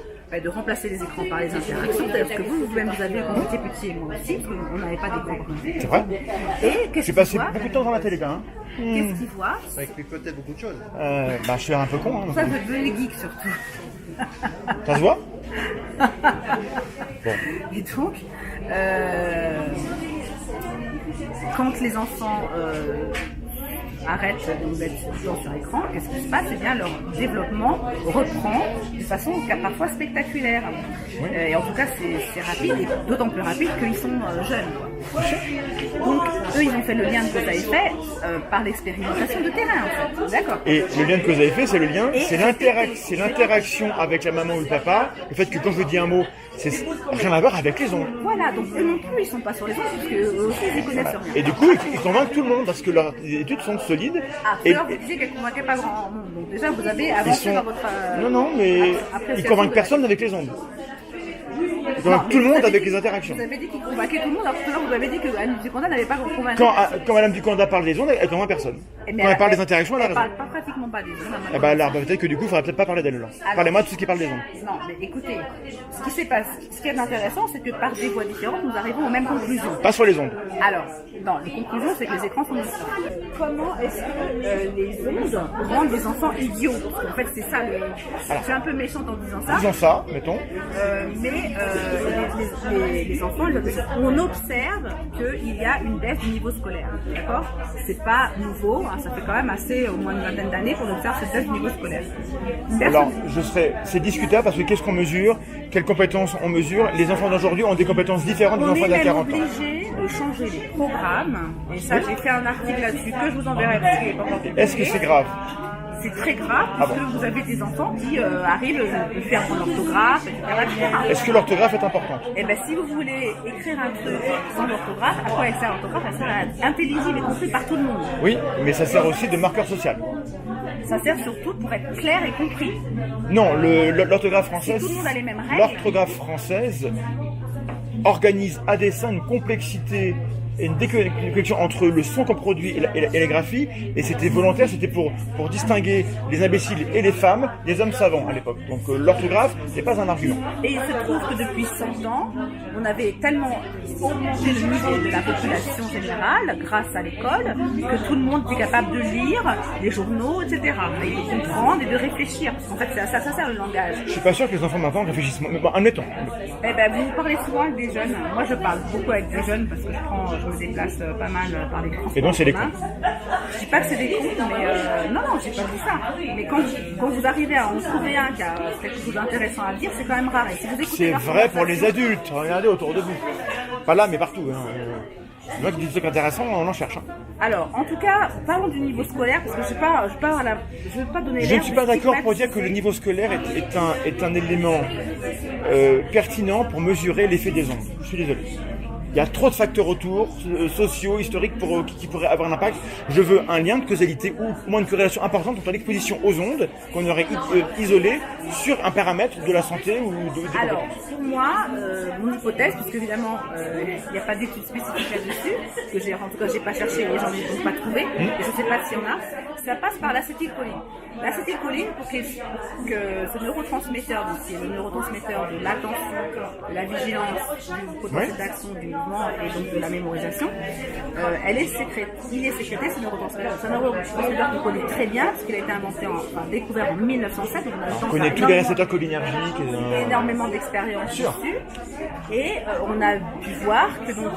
de remplacer les écrans par les interactions. Parce que vous-même, vous avez quand vous étiez petit et moi aussi, parce qu'on n'avait pas d'écran. C'est vrai. Et qu'est-ce j'ai passé beaucoup de temps dans la télé, hein. Qu'est-ce qu'ils voient? Ça explique peut-être beaucoup de choses. Je suis un peu con. Hein, ça veut les geeks surtout. Ça se voit? Bon. Et donc, quand les enfants arrêtent de mettre sur écran, qu'est-ce qui se passe? Eh bien, leur développement reprend de façon parfois spectaculaire. Oui. Et en tout cas, c'est rapide, et d'autant plus rapide qu'ils sont jeunes. Donc, eux, ils ont fait le lien de cause à effet par l'expérimentation de terrain, en fait. D'accord. Et le lien de cause à effet, c'est le lien, c'est l'interaction avec la maman ou le papa. Le fait que quand je dis un mot, c'est rien à voir avec les ondes. Voilà, donc eux non plus, ils sont pas sur les ondes, parce qu'eux aussi, ils connaissent rien. Et du coup, ils convainquent tout le monde, parce que leurs études sont solides. Et alors, vous disiez qu'elles convainquaient pas grand monde. Donc déjà, vous avez avancé dans votre... Non, mais ils convainquent personne avec les ondes. Ils convainquent tout le monde avec les interactions. Vous avez dit qu'ils convainquaient tout le monde, alors tout à l'heure, vous avez dit que Anne Ducanda n'avait pas convaincu. Quand Madame Ducanda parle des ondes, elle convainc personne. Quand elle parle des interactions, elle a elle raison. parle pas pratiquement pas des ondes. à ma Eh ben, alors, peut-être que du coup, il faudrait peut-être pas parler d'elle, là. Alors- Parlez-moi de tout ce qui parle des ondes. Non, mais écoutez, ce qui est intéressant, c'est que par des voies différentes, nous arrivons aux mêmes conclusions. Pas sur les ondes. Alors, non, les conclusions, c'est que les écrans sont nocifs. Comment est-ce que les ondes rendent les enfants idiots? Parce qu'en fait, c'est ça le... Je suis un peu méchante en disant ça. Disons ça, mettons. Les enfants, on observe qu'il y a une baisse du niveau scolaire. D'accord? C'est pas nouveau, hein, ça fait quand même assez, au moins une vingtaine d'années qu'on observe cette baisse du niveau scolaire. Alors, c'est discutable parce que qu'est-ce qu'on mesure? Quelles compétences on mesure? Les enfants d'aujourd'hui ont des compétences différentes des On enfants est d'il y a même 40 ans. obligé de changer les programmes, et ça, j'ai fait un article là-dessus que je vous enverrai parce qu'il est pas encore publié. Est-ce que c'est grave? C'est très grave parce que vous avez des enfants qui arrivent à faire son orthographe, etc. Est-ce que l'orthographe est importante? Et bien, si vous voulez écrire un truc sans l'orthographe, à quoi elle sert l'orthographe? Elle sert à être intelligible et compris par tout le monde. Oui, mais ça sert aussi de marqueur social. Ça sert surtout pour être clair et compris. Non, l'orthographe française. Si tout le monde a les mêmes règles. L'orthographe française organise à dessein une complexité et une déconnexion entre le son qu'on produit et la graphie, et c'était volontaire, c'était pour distinguer les imbéciles et les femmes des hommes savants à l'époque. Donc l'orthographe n'est pas un argument. Et il se trouve que depuis 100 ans, on avait tellement augmenté le niveau de la population générale grâce à l'école que tout le monde était capable de lire les journaux, etc. Et de comprendre et de réfléchir. Parce qu'en fait, ça sert le langage. Je suis pas sûr que les enfants maintenant réfléchissent. Mais bon, admettons. Eh ben, vous parlez souvent avec des jeunes. Moi, je parle beaucoup avec des jeunes parce que je me déplace pas mal par les transports. Et donc, c'est des en commun. Je dis pas que c'est des cons, mais non, j'ai pas dit ça. Mais quand vous arrivez à en trouver un qui a quelque chose d'intéressant à dire, c'est quand même rare. Et si vous écoutez C'est leur vrai pour les conversation- adultes. Regardez autour de vous. Pas là, mais partout. Hein. Les gens qui disent des trucs intéressants, on en cherche. Hein. Alors, en tout cas, parlons du niveau scolaire, parce que je ne veux pas donner Je l'air ne suis de pas d'accord pour dire que stigmatiser. le niveau scolaire est un élément pertinent pour mesurer l'effet des ondes. Je suis désolé. Il y a trop de facteurs autour, sociaux, historiques, qui pourraient avoir un impact. Je veux un lien de causalité ou au moins une corrélation importante entre l'exposition aux ondes qu'on aurait isolé sur un paramètre de la santé ou des Alors, compétences. pour moi, mon hypothèse, puisque évidemment, il n'y a pas d'études spécifiques là-dessus, que en tout cas, j'ai pas cherché et j'en ai donc pas trouvé, et je ne sais pas s'il y en a, ça passe par l'acétylcholine. L'acétylcholine, pour que ce neurotransmetteur, donc qui est le neurotransmetteur de l'attention, de la vigilance, du potentiel d'action, du mouvement et donc de la mémorisation, il est sécrété, ce neurotransmetteur. C'est un neurotransmetteur qu'on connaît très bien, parce qu'il a été découvert en 1907, donc on a le temps On de connaît faire tous les énormément- récepteurs cholinergiques. énormément d'expérience Sûr. dessus. Et on a pu voir que donc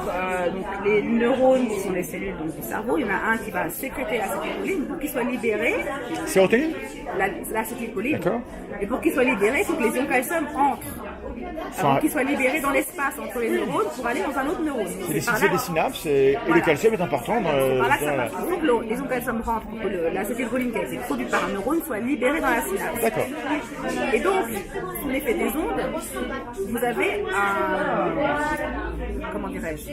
les neurones qui sont les cellules donc, du cerveau, il y en a un qui va sécréter l'acétylcholine. Pour qu'il soit libéré, Sérotonine? l'acétylcholine, D'accord. et pour qu'il soit libéré, il faut que les ions calcium entrent. Avant qu'il soit libéré dans l'espace entre les neurones pour aller dans un autre neurone. C'est des synapses et le calcium est important dans C'est par là que ça dans la- passe. Il faut que les ions calcium rentrent pour que l'acétylcholine qui a été produite par un neurone soit libérée dans la synapse. D'accord. Et donc, sous l'effet des ondes, vous avez comment dirais-je?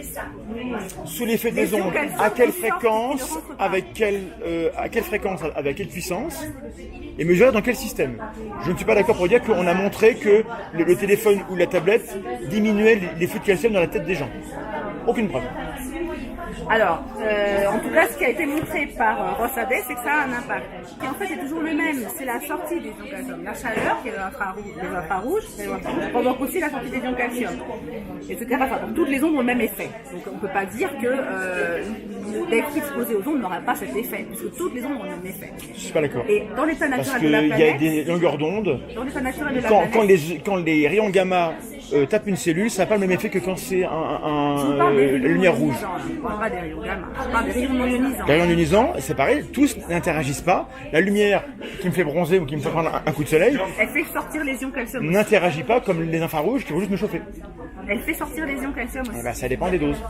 Sous l'effet des Les ions ondes, calcium à quelle qui sortent, fréquence, qui ne rentrent pas. avec quelle fréquence, avec quelle puissance, et mesuré dans quel système? Je ne suis pas d'accord pour dire qu'on a montré que le téléphone ou la tablette diminuait les flux de calcium dans la tête des gens. Aucune preuve. Alors, en tout cas, ce qui a été montré par Ross Haddès, c'est que ça a un impact. Qui en fait est toujours le même, c'est la sortie des ions calcium. La chaleur, qui est les infrarouges, provoque aussi la sortie des ions calcium, etc. Enfin, donc, toutes les ondes ont le même effet. Donc on ne peut pas dire que d'être exposé aux ondes n'aura pas cet effet, puisque toutes les ondes ont le même effet. Je suis pas d'accord. Et dans l'état Parce naturel de la qu'il y a planète, des longueurs d'ondes. dans l'état naturel de la Quand planète, les rayons gamma tapent une cellule, ça n'a pas le même effet que quand c'est je vous parle des la rayons lumière non rouge. ionisants, je ne parle pas des rayons gamma, je parle des rayons non ionisants. Les rayons ionisants, c'est pareil, tous n'interagissent pas. La lumière qui me fait bronzer ou qui me fait prendre un coup de soleil Elle fait sortir les ions calcium. n'interagit pas comme les infrarouges qui vont juste me chauffer. Elle fait sortir les ions calcium aussi. Eh ben, ça dépend des doses.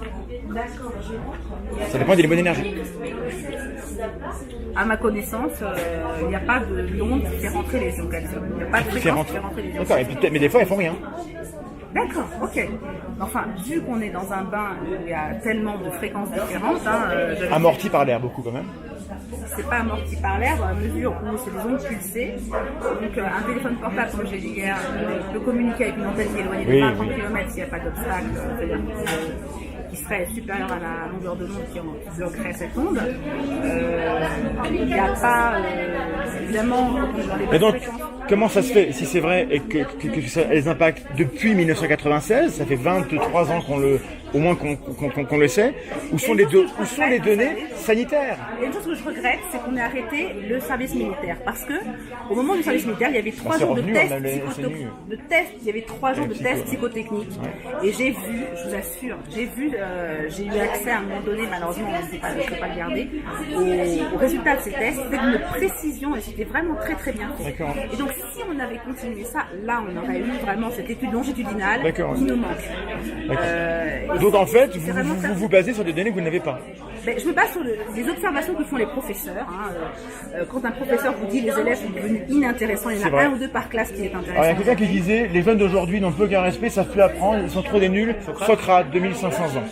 Ça dépend des bonnes énergies. À ma connaissance, il n'y a pas d'onde qui fait rentrer les ions calcium. Il n'y a pas de fréquence qui fait rentrer les ions D'accord, calcium. mais des fois elles font rien. D'accord, ok. Enfin, vu qu'on est dans un bain où il y a tellement de fréquences différentes, Amorti par l'air beaucoup quand même. c'est pas amorti par l'air dans la mesure où c'est des ondes pulsées. Donc un téléphone portable, comme j'ai dit hier, peut communiquer avec une antenne qui est éloignée de Oui, 20-30 oui. km s'il n'y a pas d'obstacle. C'est-à-dire qui serait supérieure à la longueur de l'onde qui bloquerait cette onde. Il n'y a pas, évidemment, Et donc, comment ça se fait, si c'est vrai, et que ça a des impacts depuis 1996, ça fait 23 ans au moins qu'on le sait, où sont les données sanitaires? Il y a une chose que je regrette, c'est qu'on ait arrêté le service militaire. Parce que, au moment du service militaire, il y avait 3 jours de tests, il y avait 3 jours de tests psychotechniques. Et j'ai vu, je vous assure, j'ai eu accès à un moment donné, malheureusement, je ne peux pas le garder, au résultat de ces tests, c'était d'une précision et c'était vraiment très très bien fait. D'accord. Et donc, si on avait continué ça, là, on aurait eu vraiment cette étude longitudinale qui nous manque. Donc en fait, vous basez sur des données que vous n'avez pas. Je me base sur les observations que font les professeurs. Quand un professeur vous dit les élèves sont devenus inintéressants, il y en a un ou deux par classe qui est intéressant. Alors, il y a quelqu'un qui disait les jeunes d'aujourd'hui n'ont peu qu'un respect, savent plus apprendre, ils sont trop des nuls. Socrate, 2500 ans.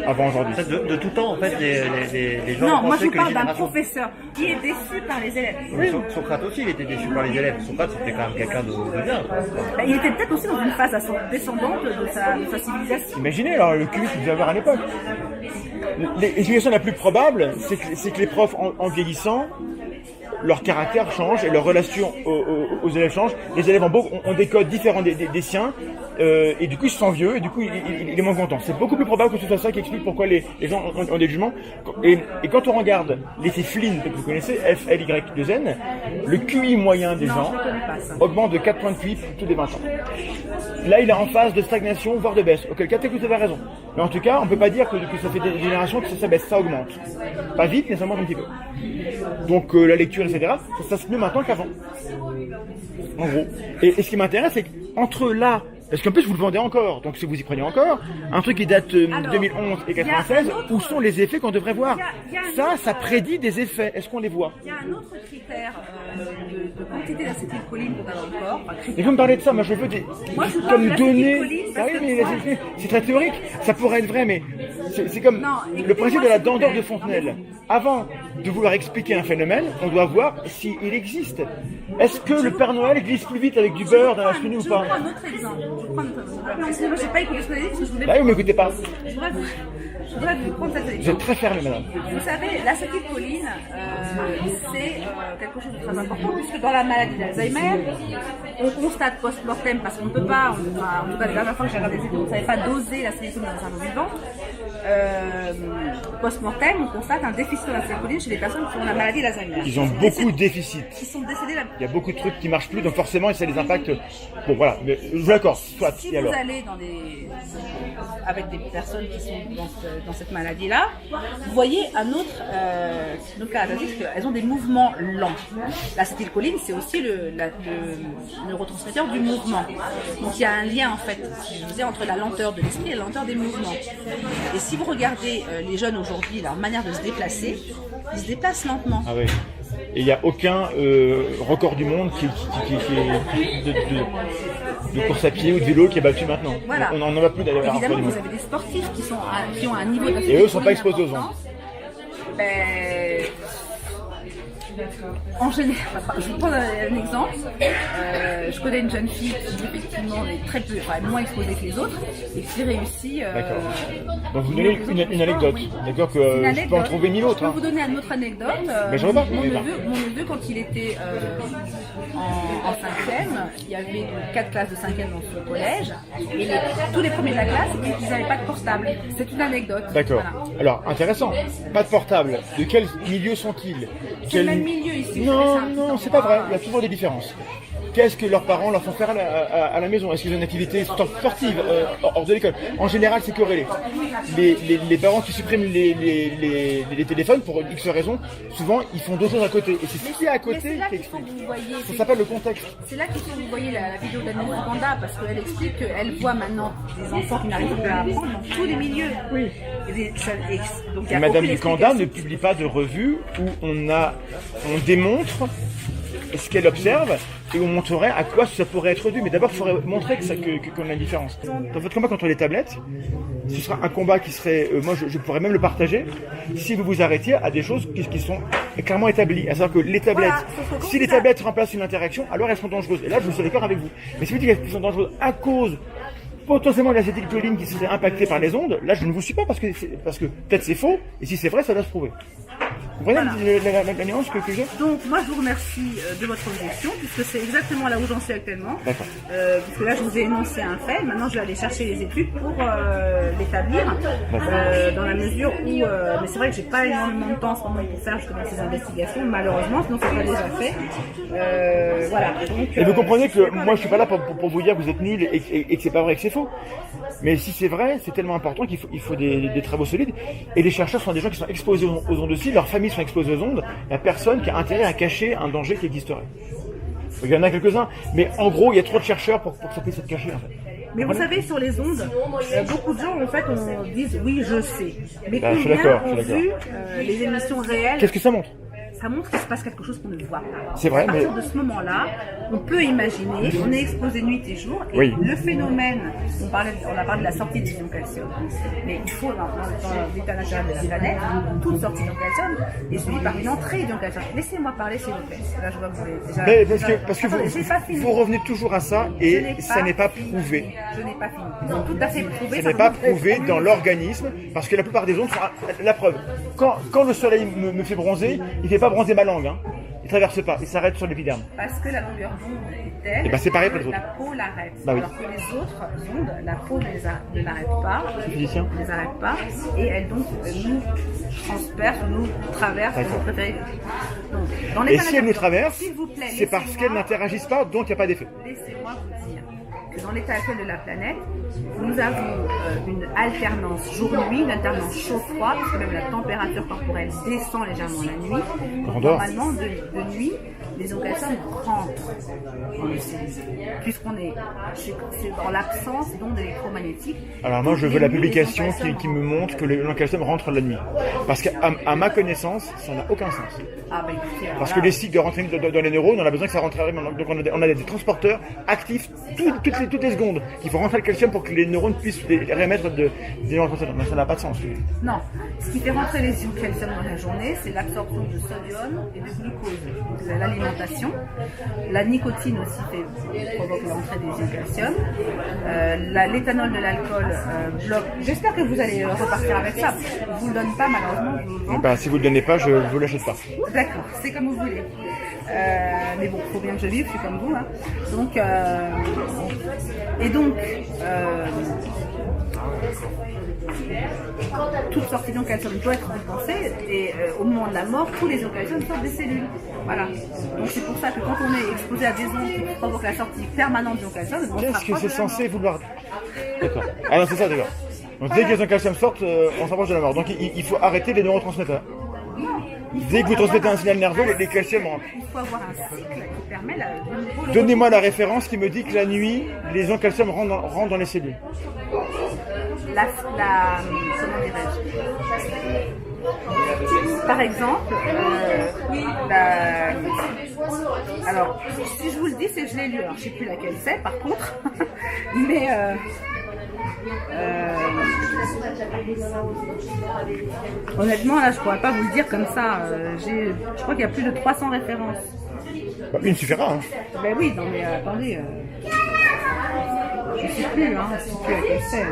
Avant aujourd'hui. De tout temps, en fait, les gens. Non, moi je parle d'un professeur qui est déçu par les élèves. Oui, Socrate aussi, il était déçu par les élèves. Socrate, c'était quand même quelqu'un de bien. Il était peut-être aussi dans une phase descendante de sa civilisation. Imaginez alors le QI qu'il devait avoir à l'époque. L'explication la plus probable, c'est que les profs, en vieillissant, leur caractère change et leur relation aux élèves change. Les élèves ont des codes différents des siens, et du coup ils se sentent vieux et du coup il est moins content. C'est beaucoup plus probable que ce soit ça qui explique pourquoi les gens ont des jugements. Et quand on regarde l'effet Flynn que vous connaissez, FLY2N, le QI moyen des gens augmente de 4 points de QI tous les 20 ans. Là il est en phase de stagnation voire de baisse, auquel cas peut-être que vous avez raison. Mais en tout cas on peut pas dire que ça fait des générations que ça baisse, ça augmente. Pas vite mais ça monte un petit peu. Donc la lecture etc. Ça se met maintenant qu'avant. En gros. Et ce qui m'intéresse c'est qu'entre là, parce qu'en plus vous le vendez encore, donc si vous y prenez encore, un truc qui date 2011 et 96, où sont les effets qu'on devrait voir? Ça prédit des effets, est-ce qu'on les voit? Il y a un autre critère de quantité d'acétylcholine qu'on a dans le corps. Et vous me parlez de ça, moi je veux comme données. Ah oui, mais c'est très théorique, ça pourrait être vrai, mais c'est comme le principe de la dent d'or de Fontenelle. Avant de vouloir expliquer un phénomène, on doit voir s'il existe. Est-ce que le Père Noël glisse plus vite avec du beurre dans la chenille ou pas? Je prends un autre exemple. Moi, j'ai pas écouté ce que vous avez dit parce que je voulais. Bah oui, m'écoutez pas. Je voudrais vous prendre cette Vous êtes très fermé, madame. Vous savez, l'acétylcholine, c'est quelque chose de très important puisque dans la maladie d'Alzheimer, on constate post-mortem parce qu'on ne peut pas, en tout cas la dernière fois que j'ai regardé des études, on ne savait pas doser l'acétylcholine dans un cerveau vivant. Post-mortem, on constate un déficit de l'acétylcholine chez les personnes qui ont la maladie d'Alzheimer. Ils ont beaucoup de déficits. Qui sont décédés là. Il y a beaucoup de trucs qui marchent plus, donc forcément, ça a des impacts. Bon, voilà, mais je vous l'accorde. Soit. Si vous allez avec des personnes qui sont dans cette maladie-là, vous voyez un autre caractéristique, elles ont des mouvements lents. L'acétylcholine, c'est aussi le neurotransmetteur du mouvement. Donc il y a un lien en fait, je vous dis, entre la lenteur de l'esprit et la lenteur des mouvements. Et si vous regardez les jeunes aujourd'hui, leur manière de se déplacer, ils se déplacent lentement. Ah oui. Et il n'y a aucun record du monde de course à pied ou de vélo qui est battu maintenant. Voilà. On n'en a plus d'ailleurs. Évidemment, vous avez des sportifs qui ont un niveau d'acétylcholine. Et eux ne sont pas exposés aux ondes. En général, je vous prends un exemple. Je connais une jeune fille qui effectivement est très peu, moins exposée que les autres et qui réussit. D'accord. Donc vous donnez une anecdote. Oui. D'accord que je peux en trouver 1000 autres. Je peux vous donner une autre anecdote. Mais je veux pas. Mon neveu, quand il était en 5e, il y avait 4 classes de 5e dans son collège et tous les premiers de la classe, ils n'avaient pas de portable. C'est une anecdote. D'accord. Voilà. Alors, intéressant. Pas de portable. De quel milieu sont-ils? C'est le même milieu ici. Non, c'est pas vrai. Il y a toujours des différences. Qu'est-ce que leurs parents leur font faire à la maison? Est-ce qu'ils ont une activité sportive hors de l'école? En général, c'est corrélé. Les parents qui suppriment les téléphones pour X raisons, souvent, ils font d'autres choses à côté. Et c'est ce qui est à côté qui explique. Ça s'appelle le contexte. C'est là qu'il faut que vous voyez la vidéo d'Agnès Buganda parce qu'elle explique qu'elle voit maintenant des enfants qui n'arrivent pas à apprendre dans tous les milieux. Oui. Donc, Madame Buganda ne publie pas de revue où on démontre ce qu'elle observe et on montrerait à quoi ça pourrait être dû. Mais d'abord, il faudrait montrer qu'on a une différence. Dans votre combat contre les tablettes, ce sera un combat qui serait... moi, je pourrais même le partager si vous vous arrêtiez à des choses qui sont clairement établies. À savoir que les tablettes, si les tablettes remplacent une interaction, alors elles sont dangereuses. Et là, je suis d'accord avec vous. Mais si vous dites qu'elles sont dangereuses à cause potentiellement l'acétylcholine qui serait impactée par les ondes, là je ne vous suis pas parce que peut-être c'est faux, et si c'est vrai, ça doit se prouver. Vous comprenez la nuance que j'ai? Donc moi je vous remercie de votre objection, puisque c'est exactement là où j'en suis actuellement. D'accord. Puisque là je vous ai énoncé un fait, maintenant je vais aller chercher les études pour l'établir, dans la mesure où, mais c'est vrai que j'ai pas énormément de temps en ce moment pour faire justement ces investigations, malheureusement, sinon c'est pas déjà fait. Voilà. Donc, Et vous comprenez que moi je suis pas là pour vous dire que vous êtes nul et que c'est pas vrai, que c'est faux. Mais si c'est vrai, c'est tellement important qu'il faut des travaux solides. Et les chercheurs sont des gens qui sont exposés aux ondes aussi, leurs familles sont exposées aux ondes. Il n'y a personne qui a intérêt à cacher un danger qui existerait. Il y en a quelques-uns, mais en gros, il y a trop de chercheurs pour que ça puisse être caché en fait. Mais vous savez, sur les ondes, beaucoup de gens en fait disent oui, je sais. Mais je suis combien d'accord, ont vu les émissions réelles? Qu'est-ce que ça montre? Ça montre qu'il se passe quelque chose qu'on ne voit pas. C'est vrai, à partir mais... de ce moment-là, on peut imaginer, on est exposé nuit et jour, et Oui. le phénomène, on a parlé de la sortie d'ion calcium, mais il faut, dans l'état naturel de la planète, toute sortie d'ion calcium est suivie par une entrée d'ion calcium. Laissez-moi parler, s'il vous plaît. Là, je vois que vous avez déjà... Mais parce que Attendez, j'ai pas fini. vous revenez toujours à ça, et ça n'est pas prouvé. Je n'ai pas fini. Ils ont tout à fait prouvé. Ça n'est pas prouvé dans l'organisme, parce que la plupart des ondes sont la preuve. Quand le soleil me fait bronzer, il ne fait pas bronzer ma langue. Hein. Il ne traverse pas, il s'arrête sur l'épiderme. Parce que la longueur d'onde est telle, Et ben c'est pareil pour les autres. la peau l'arrête. Bah oui. Alors que les autres ondes, la peau ne l'arrête pas. Physicien. Ne les arrête pas. Et elle donc nous transperce, nous traverse. D'accord. Vous préférez. Donc, dans Et si elle nous traverse, s'il vous plaît, c'est parce qu'elles n'interagissent pas, donc il n'y a pas d'effet. Laissez-moi vous dire que dans l'état actuel de la planète, nous avons une alternance jour-nuit, une alternance chaud-froid, parce que même la température corporelle descend légèrement la nuit. On dort. Normalement, de nuit, les occasions rentrent dans le ciel, puisqu'on est dans l'absence d'ondes électromagnétiques. Alors moi je veux la publication qui me montre que le calcium rentre la nuit. Parce qu'à ma connaissance, ça n'a aucun sens. Ah bah écoutez, alors Parce là, que les cycles de rentrée dans les neurones, on a besoin que ça rentre. Donc on a des transporteurs actifs toutes les secondes. Il faut rentrer le calcium pour que les neurones puissent réémettre des neurotransmetteurs. Mais ça n'a pas de sens. non, ce qui fait rentrer les ions calcium dans la journée, c'est l'absorption de sodium et de glucose. C'est l'alimentation. La nicotine aussi provoque l'entrée des ions calcium. L'éthanol de l'alcool bloque. J'espère que vous allez repartir avec ça. Je vous le donne pas malheureusement. Je vous le vends. Ben, si vous ne le donnez pas, je ne vous l'achète pas. D'accord, c'est comme vous voulez. Mais bon, il faut bien que je vive, je suis comme vous. Hein. Donc, toute sortie d'ion calcium doit être dépensée et au moment de la mort, tous les ions calcium sortent des cellules. Voilà. Donc c'est pour ça que quand on est exposé à des ondes qui provoquent la sortie permanente d'ion calcium, on se Qu'est-ce que rapproche c'est de la mort. censé vouloir... D'accord. Ah non, c'est ça, d'accord. Donc dès que les ions calcium sortent, on s'approche de la mort. Donc il faut arrêter les neurotransmetteurs. Dès que vous transmettez un signal nerveux, les calciums rentrent. Il faut avoir un cycle qui permet de nouveau Donnez-moi la référence qui me dit que la nuit, les ions calcium rentrent dans les cellules. comment dirais-je, par exemple, alors si je vous le dis, c'est que je l'ai lu, alors je sais plus laquelle c'est par contre, mais honnêtement là je pourrais pas vous le dire comme ça, je crois qu'il y a plus de 300 références. Bah, une suffira. Hein. Ben oui, non mais attendez, je sais plus, hein, je sais plus laquelle c'est.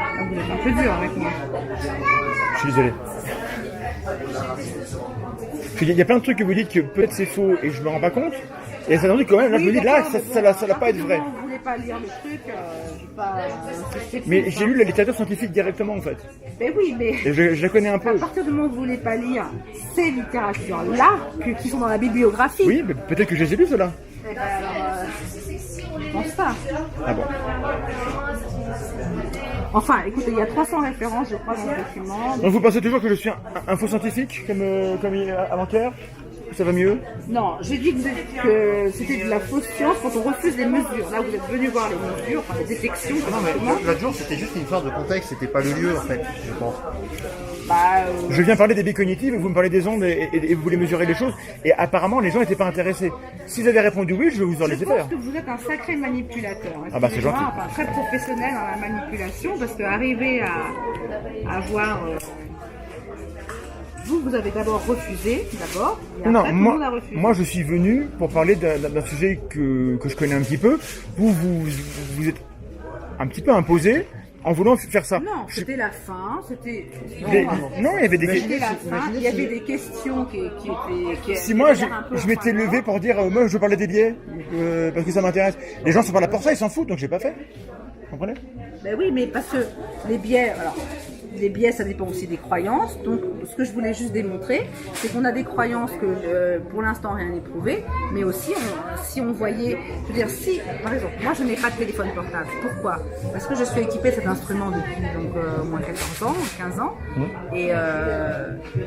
Ah, vous êtes un peu dur avec moi. Je suis désolé. Il y a plein de trucs que vous dites que peut-être c'est faux et je me rends pas compte. Et ça truc quand même, là je me dis là ça va pas être vrai. Vous voulez pas lire le truc, je vais pas. Mais j'ai lu la littérature scientifique directement en fait. Ben oui, mais. Et je la connais un À peu. partir du moment où vous voulez pas lire ces littératures-là, qui sont dans la bibliographie. Oui, mais peut-être que je les ai lus ceux-là. Eh ben alors, je pense pas. Ah bon. Enfin, écoutez, il y a 300 références, je crois, dans le document. Donc vous pensez toujours que je suis un faux scientifique comme avant-hier? Ça va mieux? Non, j'ai dit que c'était de la fausse science quand on refuse les mesures. Là, vous êtes venu voir les mesures, enfin les détections. Non, mais l'autre jour, c'était juste une histoire de contexte, c'était pas le lieu en fait, je pense. Je viens parler des biais cognitifs, vous me parlez des ondes et vous voulez mesurer les choses. Et apparemment, les gens n'étaient pas intéressés. S'ils avaient répondu oui, je vous en laisser Je pense faire. que vous êtes un sacré manipulateur. Ah bah, c'est gentil. Enfin, très professionnel dans la manipulation, parce qu'arriver à avoir... Vous avez d'abord refusé, et Non, après, tout le monde a refusé. moi je suis venu pour parler d'un sujet que je connais un petit peu. Vous êtes un petit peu imposé en voulant faire ça. Non, c'était la fin, c'était... Non, il y avait des C'était la fin, il y avait des questions qui étaient... Si moi je m'étais levé pour dire moi je veux parler des biais parce que ça m'intéresse. Les gens sont pas là pour ça, ils s'en foutent, donc j'ai pas fait. Vous comprenez? Ben oui, mais parce que les biais, alors, les biais, ça dépend aussi des croyances. Donc, ce que je voulais juste démontrer, c'est qu'on a des croyances que, pour l'instant, rien n'est prouvé. Mais aussi, si on voyait, je veux dire, si, par exemple, moi, je n'ai pas de téléphone portable. Pourquoi? Parce que je suis équipée de cet instrument depuis donc au moins 14 ans, 15 ans. Et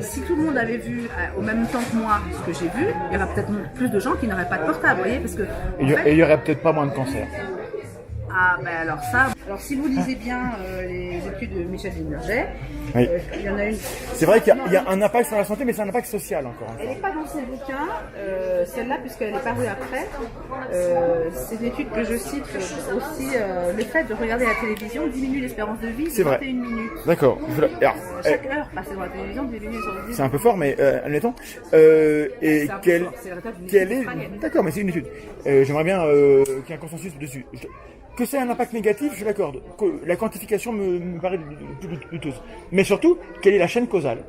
si tout le monde avait vu au même temps que moi ce que j'ai vu, il y aurait peut-être plus de gens qui n'auraient pas de portable, vous voyez, parce que Et il y aurait peut-être pas moins de cancer. Ah ben alors ça, alors si vous lisez bien les études de Michel Zinberger, Oui. il y en a une. C'est vrai qu'il y a un impact sur la santé, mais c'est un impact social encore. Elle n'est pas dans son bouquin, celle-là, puisqu'elle est parue après. C'est une étude que je cite aussi. Le fait de regarder la télévision diminue l'espérance de vie C'est de vrai. 21 minutes. D'accord. Alors, Chaque heure passée devant la télévision diminue l'espérance de vie. c'est un peu fort, mais admettons. Et C'est un peu quelle fort, c'est la résultat d'une quelle étude est... australienne. D'accord, mais c'est une étude. J'aimerais bien qu'il y ait un consensus dessus. Que c'est un impact négatif, je l'accorde. La quantification me paraît douteuse. Mais surtout, quelle est la chaîne causale?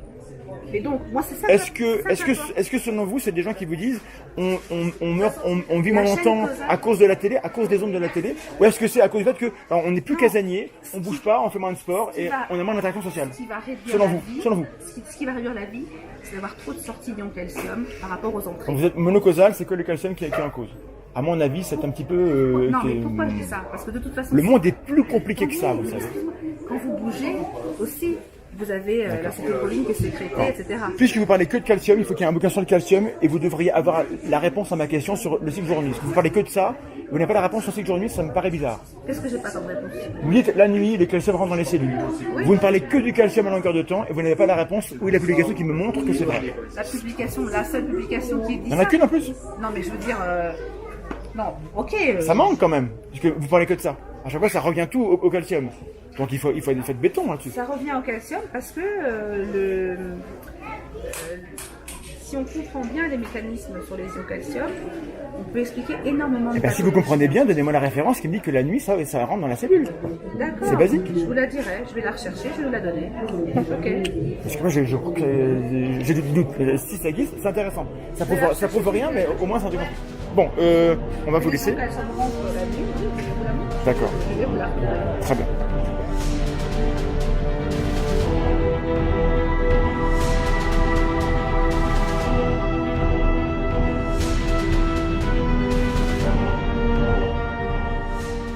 Et donc, moi, c'est ça. Est-ce que selon vous, c'est des gens qui vous disent on meurt, on vit moins La chaîne longtemps causale. à cause de la télé, à cause des ondes de la télé, ou est-ce que c'est à cause du fait que alors, on n'est plus casanier, on bouge pas, on fait moins de sport et on a moins d'interaction sociale? Ce qui va réduire Selon la vous, vie, selon vous. Ce qui va réduire la vie, c'est d'avoir trop de sorties d'ion calcium par rapport aux entrées. Donc vous êtes monocausal, c'est que le calcium qui est en cause. À mon avis, c'est un petit peu. Non, mais pourquoi je dis ça? Parce que de toute façon, Le monde est plus compliqué que ça, vous savez. quand vous bougez aussi, vous avez l'acétylcholine qui est sécrétée, etc. Puisque vous parlez que de calcium, il faut qu'il y ait un bouquin sur le calcium et vous devriez avoir la réponse à ma question sur le cycle journaliste. Vous parlez que de ça, vous n'avez pas la réponse sur le cycle journaliste, ça me paraît bizarre. Qu'est-ce que j'ai pas comme réponse? Vous dites la nuit, les calciums rentrent dans les cellules. Oui. Vous ne parlez que du calcium à longueur de temps et vous n'avez pas la réponse ou la publication qui me montre que c'est vrai. La publication, la seule publication qui dit Il n'y en a ça. qu'une en plus. Non, mais je veux dire, non, ok. Ça manque quand même, puisque vous parlez que de ça. À chaque fois, ça revient tout au calcium. Donc il faut des effets de béton là-dessus. Ça revient au calcium parce que si on comprend bien les mécanismes sur les ions calcium, on peut expliquer énormément de Et bien si vous pathologies. comprenez bien, donnez-moi la référence qui me dit que la nuit, ça rentre dans la cellule. D'accord. C'est basique. Je vous la dirai, je vais la rechercher, je vais vous la donner. Ok. Parce que moi, je crois que j'ai des doutes. Si ça existe, c'est intéressant. Ça prouve rien, mais au moins, c'est intéressant. Bon, on va vous laisser. Les ions calcium rentrent la nuit, oui, je vais vous la montrer. D'accord. Je vais vous la retrouver. Très bien.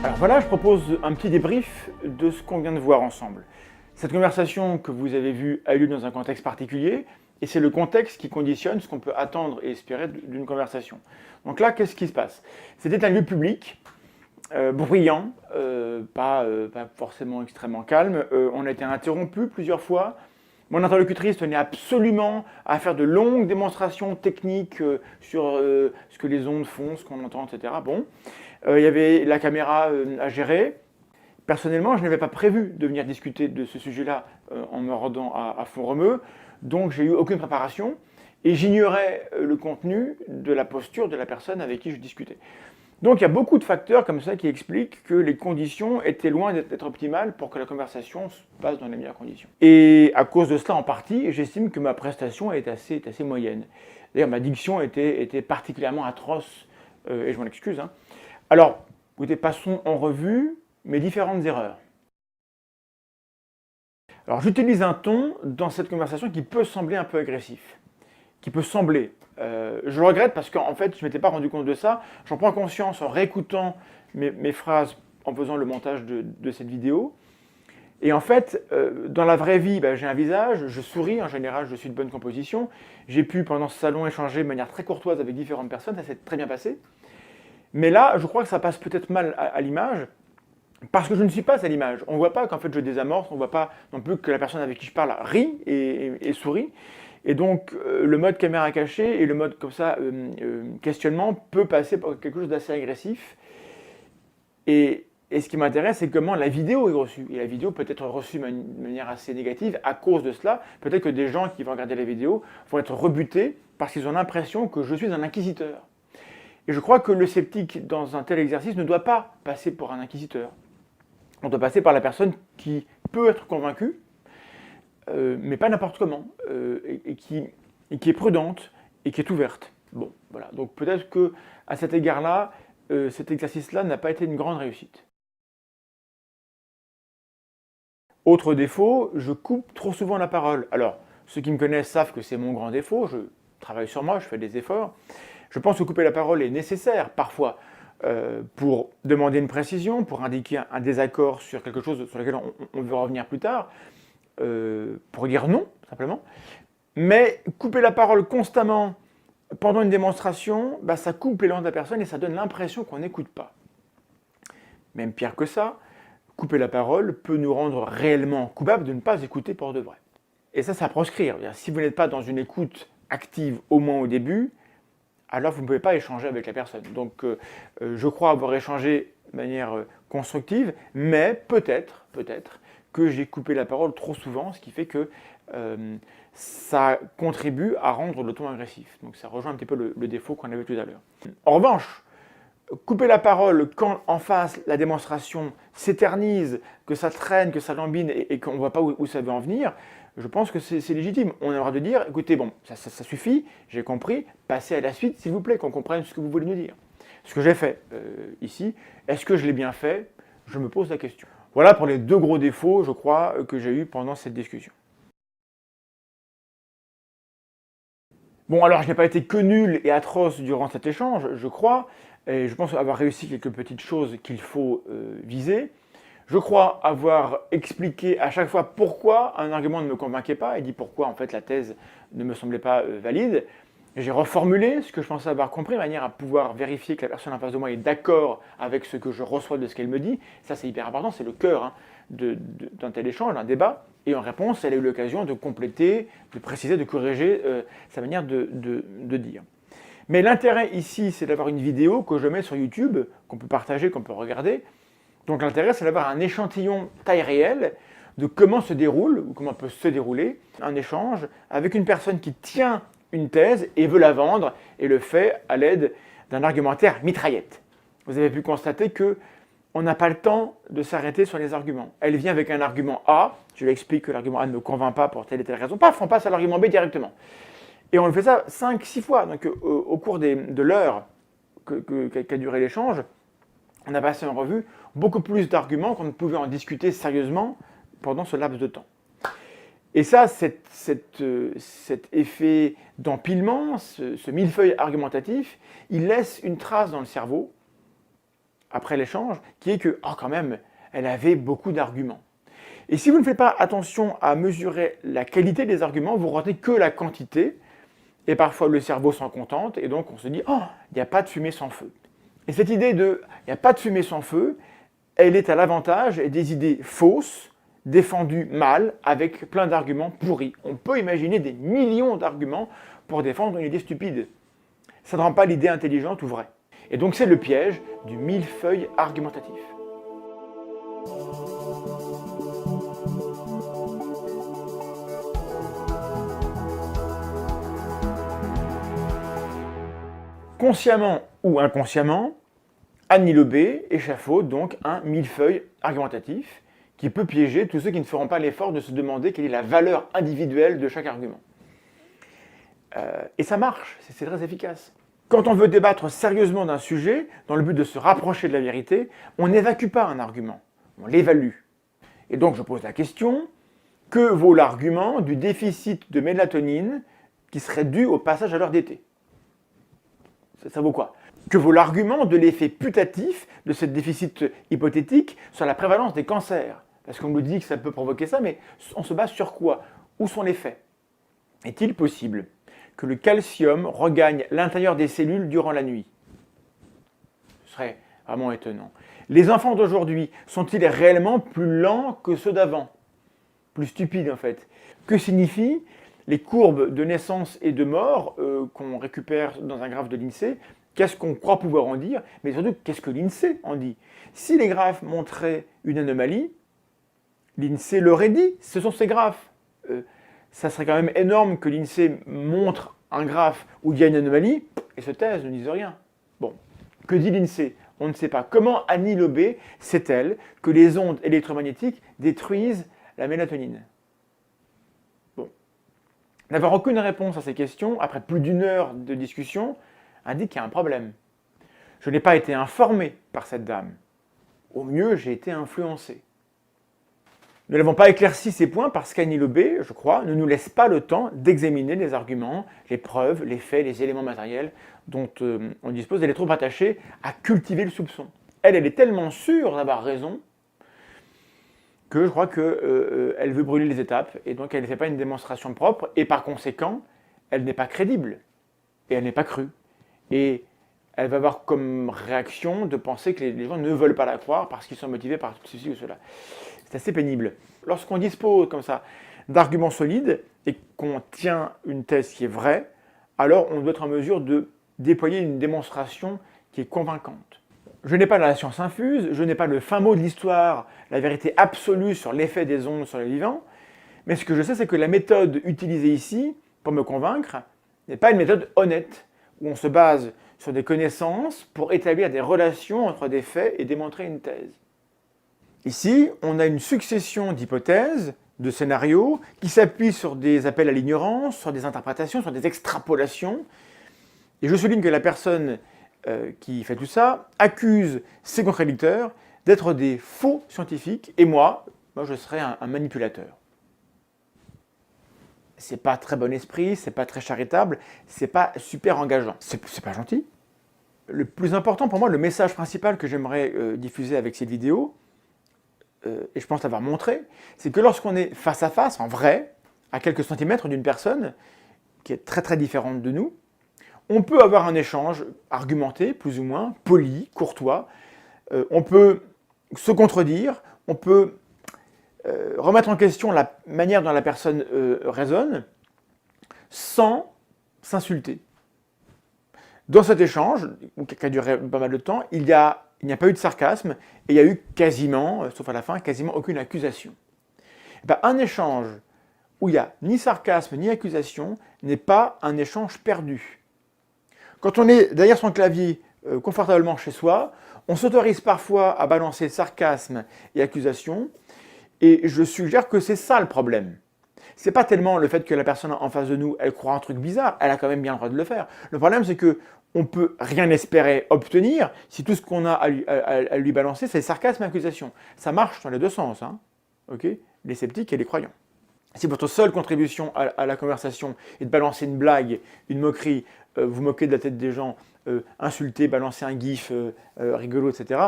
Alors voilà, je propose un petit débrief de ce qu'on vient de voir ensemble. Cette conversation que vous avez vue a eu lieu dans un contexte particulier, et c'est le contexte qui conditionne ce qu'on peut attendre et espérer d'une conversation. Donc là, qu'est-ce qui se passe? C'était un lieu public, bruyant, pas forcément extrêmement calme. On a été interrompu plusieurs fois. Mon interlocutrice tenait absolument à faire de longues démonstrations techniques sur ce que les ondes font, ce qu'on entend, etc. Bon, il y avait la caméra à gérer. Personnellement, je n'avais pas prévu de venir discuter de ce sujet-là en me rendant à Font-Romeu, donc j'ai eu aucune préparation et j'ignorais le contenu de la posture de la personne avec qui je discutais. Donc il y a beaucoup de facteurs comme ça qui expliquent que les conditions étaient loin d'être optimales pour que la conversation se passe dans les meilleures conditions. Et à cause de cela en partie, j'estime que ma prestation est assez moyenne. D'ailleurs ma diction était particulièrement atroce, et je m'en excuse. Hein. Alors, écoutez, passons en revue mes différentes erreurs. Alors j'utilise un ton dans cette conversation qui peut sembler un peu agressif. Qui peut sembler. Je le regrette parce qu'en fait, je ne m'étais pas rendu compte de ça. J'en prends conscience en réécoutant mes phrases en faisant le montage de cette vidéo. Et en fait, dans la vraie vie, j'ai un visage, je souris, en général, je suis de bonne composition. J'ai pu, pendant ce salon, échanger de manière très courtoise avec différentes personnes, ça s'est très bien passé. Mais là, je crois que ça passe peut-être mal à l'image, parce que je ne suis pas à l'image. On ne voit pas qu'en fait je désamorce, on ne voit pas non plus que la personne avec qui je parle rit et sourit. Et donc, le mode caméra cachée et le mode comme ça, questionnement, peut passer par quelque chose d'assez agressif. Et ce qui m'intéresse, c'est comment la vidéo est reçue. Et la vidéo peut être reçue de manière assez négative à cause de cela. Peut-être que des gens qui vont regarder la vidéo vont être rebutés parce qu'ils ont l'impression que je suis un inquisiteur. Et je crois que le sceptique, dans un tel exercice, ne doit pas passer pour un inquisiteur. On doit passer par la personne qui peut être convaincue, mais pas n'importe comment, et qui est prudente et qui est ouverte. Bon, voilà. Donc peut-être que à cet égard-là, cet exercice-là n'a pas été une grande réussite. Autre défaut, je coupe trop souvent la parole. Alors, ceux qui me connaissent savent que c'est mon grand défaut, je travaille sur moi, je fais des efforts. Je pense que couper la parole est nécessaire, parfois, pour demander une précision, pour indiquer un désaccord sur quelque chose sur lequel on veut revenir plus tard, pour dire non, simplement. Mais couper la parole constamment pendant une démonstration, bah, ça coupe l'élan de la personne et ça donne l'impression qu'on n'écoute pas. Même pire que ça, couper la parole peut nous rendre réellement coupables de ne pas écouter pour de vrai. Et ça proscrire. Si vous n'êtes pas dans une écoute active, au moins au début, alors vous ne pouvez pas échanger avec la personne. Donc je crois avoir échangé de manière constructive, mais peut-être que j'ai coupé la parole trop souvent, ce qui fait que ça contribue à rendre le ton agressif. Donc ça rejoint un petit peu le défaut qu'on avait tout à l'heure. En revanche, couper la parole quand en face la démonstration s'éternise, que ça traîne, que ça lambine et qu'on ne voit pas où ça veut en venir, je pense que c'est légitime. On a le droit de dire, écoutez, bon, ça suffit, j'ai compris, passez à la suite, s'il vous plaît, qu'on comprenne ce que vous voulez nous dire. Ce que j'ai fait ici, est-ce que je l'ai bien fait? Je me pose la question. Voilà pour les deux gros défauts, je crois, que j'ai eus pendant cette discussion. Bon, alors je n'ai pas été que nul et atroce durant cet échange, je crois, et je pense avoir réussi quelques petites choses qu'il faut viser. Je crois avoir expliqué à chaque fois pourquoi un argument ne me convainquait pas, et dit pourquoi en fait la thèse ne me semblait pas valide. J'ai reformulé ce que je pensais avoir compris, de manière à pouvoir vérifier que la personne en face de moi est d'accord avec ce que je reçois de ce qu'elle me dit. Ça c'est hyper important, c'est le cœur d'un tel échange, d'un débat. Et en réponse, elle a eu l'occasion de compléter, de préciser, de corriger sa manière de dire. Mais l'intérêt ici, c'est d'avoir une vidéo que je mets sur YouTube, qu'on peut partager, qu'on peut regarder. Donc l'intérêt, c'est d'avoir un échantillon taille réelle de comment se déroule, ou comment peut se dérouler, un échange avec une personne qui tient une thèse et veut la vendre, et le fait à l'aide d'un argumentaire mitraillette. Vous avez pu constater que on n'a pas le temps de s'arrêter sur les arguments. Elle vient avec un argument A, je lui explique que l'argument A ne me convainc pas pour telle et telle raison, paf, on passe à l'argument B directement. Et on le fait ça 5-6 fois, donc au cours de l'heure qu'a duré l'échange, on a passé en revue beaucoup plus d'arguments qu'on ne pouvait en discuter sérieusement pendant ce laps de temps. Et ça, cet effet d'empilement, ce millefeuille argumentatif, il laisse une trace dans le cerveau, après l'échange, qui est que, oh quand même, elle avait beaucoup d'arguments. Et si vous ne faites pas attention à mesurer la qualité des arguments, vous retenez que la quantité, et parfois le cerveau s'en contente, et donc on se dit, oh, il n'y a pas de fumée sans feu. Et cette idée de, il n'y a pas de fumée sans feu, elle est à l'avantage des idées fausses, défendues mal, avec plein d'arguments pourris. On peut imaginer des millions d'arguments pour défendre une idée stupide. Ça ne rend pas l'idée intelligente ou vraie. Et donc c'est le piège du millefeuille argumentatif. Consciemment ou inconsciemment, Annie Lobé échafaude donc un millefeuille argumentatif qui peut piéger tous ceux qui ne feront pas l'effort de se demander quelle est la valeur individuelle de chaque argument. Et ça marche, c'est très efficace. Quand on veut débattre sérieusement d'un sujet, dans le but de se rapprocher de la vérité, on n'évacue pas un argument, on l'évalue. Et donc je pose la question, que vaut l'argument du déficit de mélatonine qui serait dû au passage à l'heure d'été? Ça vaut quoi? Que vaut l'argument de l'effet putatif de ce déficit hypothétique sur la prévalence des cancers? Parce qu'on nous dit que ça peut provoquer ça, mais on se base sur quoi? Où sont les faits? Est-il possible que le calcium regagne l'intérieur des cellules durant la nuit? Ce serait vraiment étonnant. Les enfants d'aujourd'hui sont-ils réellement plus lents que ceux d'avant? Plus stupides en fait. Que signifient les courbes de naissance et de mort qu'on récupère dans un graphe de l'INSEE? Qu'est-ce qu'on croit pouvoir en dire? Mais surtout, qu'est-ce que l'INSEE en dit? Si les graphes montraient une anomalie, l'INSEE l'aurait dit, ce sont ces graphes. Ça serait quand même énorme que l'INSEE montre un graphe où il y a une anomalie et se taise, ne dise rien. Bon, que dit l'INSEE? On ne sait pas. Comment Annie Lobé sait-elle que les ondes électromagnétiques détruisent la mélatonine? Bon. N'avoir aucune réponse à ces questions, après plus d'1 heure de discussion, indique qu'il y a un problème. Je n'ai pas été informé par cette dame. Au mieux, j'ai été influencé. Nous n'avons pas éclairci ces points parce qu'Annie Lobé, je crois, ne nous laisse pas le temps d'examiner les arguments, les preuves, les faits, les éléments matériels dont on dispose. Elle est trop attachée à cultiver le soupçon. Elle est tellement sûre d'avoir raison que je crois qu'elle veut brûler les étapes et donc elle ne fait pas une démonstration propre et par conséquent, elle n'est pas crédible et elle n'est pas crue. Et elle va avoir comme réaction de penser que les gens ne veulent pas la croire parce qu'ils sont motivés par ceci ou cela. C'est assez pénible. Lorsqu'on dispose comme ça d'arguments solides et qu'on tient une thèse qui est vraie, alors on doit être en mesure de déployer une démonstration qui est convaincante. Je n'ai pas la science infuse, je n'ai pas le fin mot de l'histoire, la vérité absolue sur l'effet des ondes sur les vivants, mais ce que je sais, c'est que la méthode utilisée ici, pour me convaincre, n'est pas une méthode honnête, où on se base sur des connaissances pour établir des relations entre des faits et démontrer une thèse. Ici, on a une succession d'hypothèses, de scénarios, qui s'appuient sur des appels à l'ignorance, sur des interprétations, sur des extrapolations. Et je souligne que la personne qui fait tout ça accuse ses contradicteurs d'être des faux scientifiques, et moi je serais un manipulateur. C'est pas très bon esprit, c'est pas très charitable, c'est pas super engageant. C'est pas gentil. Le plus important pour moi, le message principal que j'aimerais diffuser avec cette vidéo, et je pense l'avoir montré, c'est que lorsqu'on est face à face, en vrai, à quelques centimètres d'une personne qui est très très différente de nous, on peut avoir un échange argumenté, plus ou moins, poli, courtois, on peut se contredire, on peut remettre en question la manière dont la personne raisonne, sans s'insulter. Dans cet échange, qui a duré pas mal de temps, il n'y a pas eu de sarcasme, et il y a eu quasiment, sauf à la fin, quasiment aucune accusation. Un échange où il n'y a ni sarcasme ni accusation n'est pas un échange perdu. Quand on est derrière son clavier confortablement chez soi, on s'autorise parfois à balancer sarcasme et accusation, et je suggère que c'est ça le problème. C'est pas tellement le fait que la personne en face de nous, elle croit un truc bizarre, elle a quand même bien le droit de le faire. Le problème, c'est que on peut rien espérer obtenir si tout ce qu'on a à lui balancer, c'est sarcasme et accusation. Ça marche dans les deux sens, hein, okay, les sceptiques et les croyants. Si votre seule contribution à la conversation est de balancer une blague, une moquerie, vous moquer de la tête des gens, insulter, balancer un gif rigolo, etc.,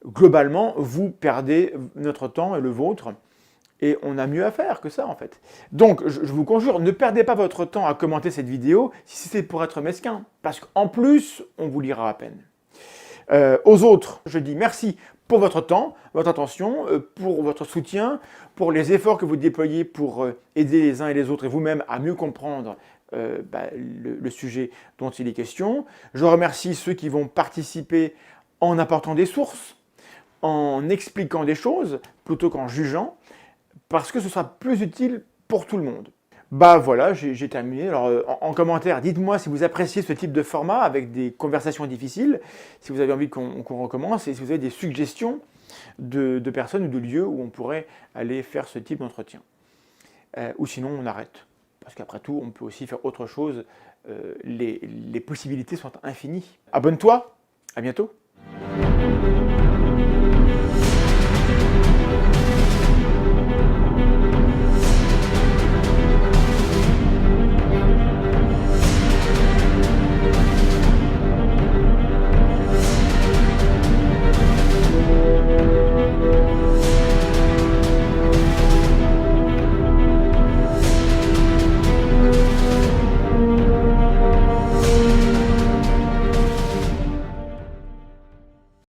globalement, vous perdez notre temps et le vôtre, et on a mieux à faire que ça, en fait. Donc, je vous conjure, ne perdez pas votre temps à commenter cette vidéo si c'est pour être mesquin, parce qu'en plus, on vous lira à peine. Aux autres, je dis merci pour votre temps, votre attention, pour votre soutien, pour les efforts que vous déployez pour aider les uns et les autres et vous-même à mieux comprendre le sujet dont il est question. Je remercie ceux qui vont participer en apportant des sources, en expliquant des choses, plutôt qu'en jugeant, parce que ce sera plus utile pour tout le monde. Voilà, j'ai terminé. Alors, en commentaire, dites-moi si vous appréciez ce type de format avec des conversations difficiles, si vous avez envie qu'on recommence, et si vous avez des suggestions de personnes ou de lieux où on pourrait aller faire ce type d'entretien. Ou sinon, on arrête. Parce qu'après tout, on peut aussi faire autre chose. Les possibilités sont infinies. Abonne-toi, à bientôt.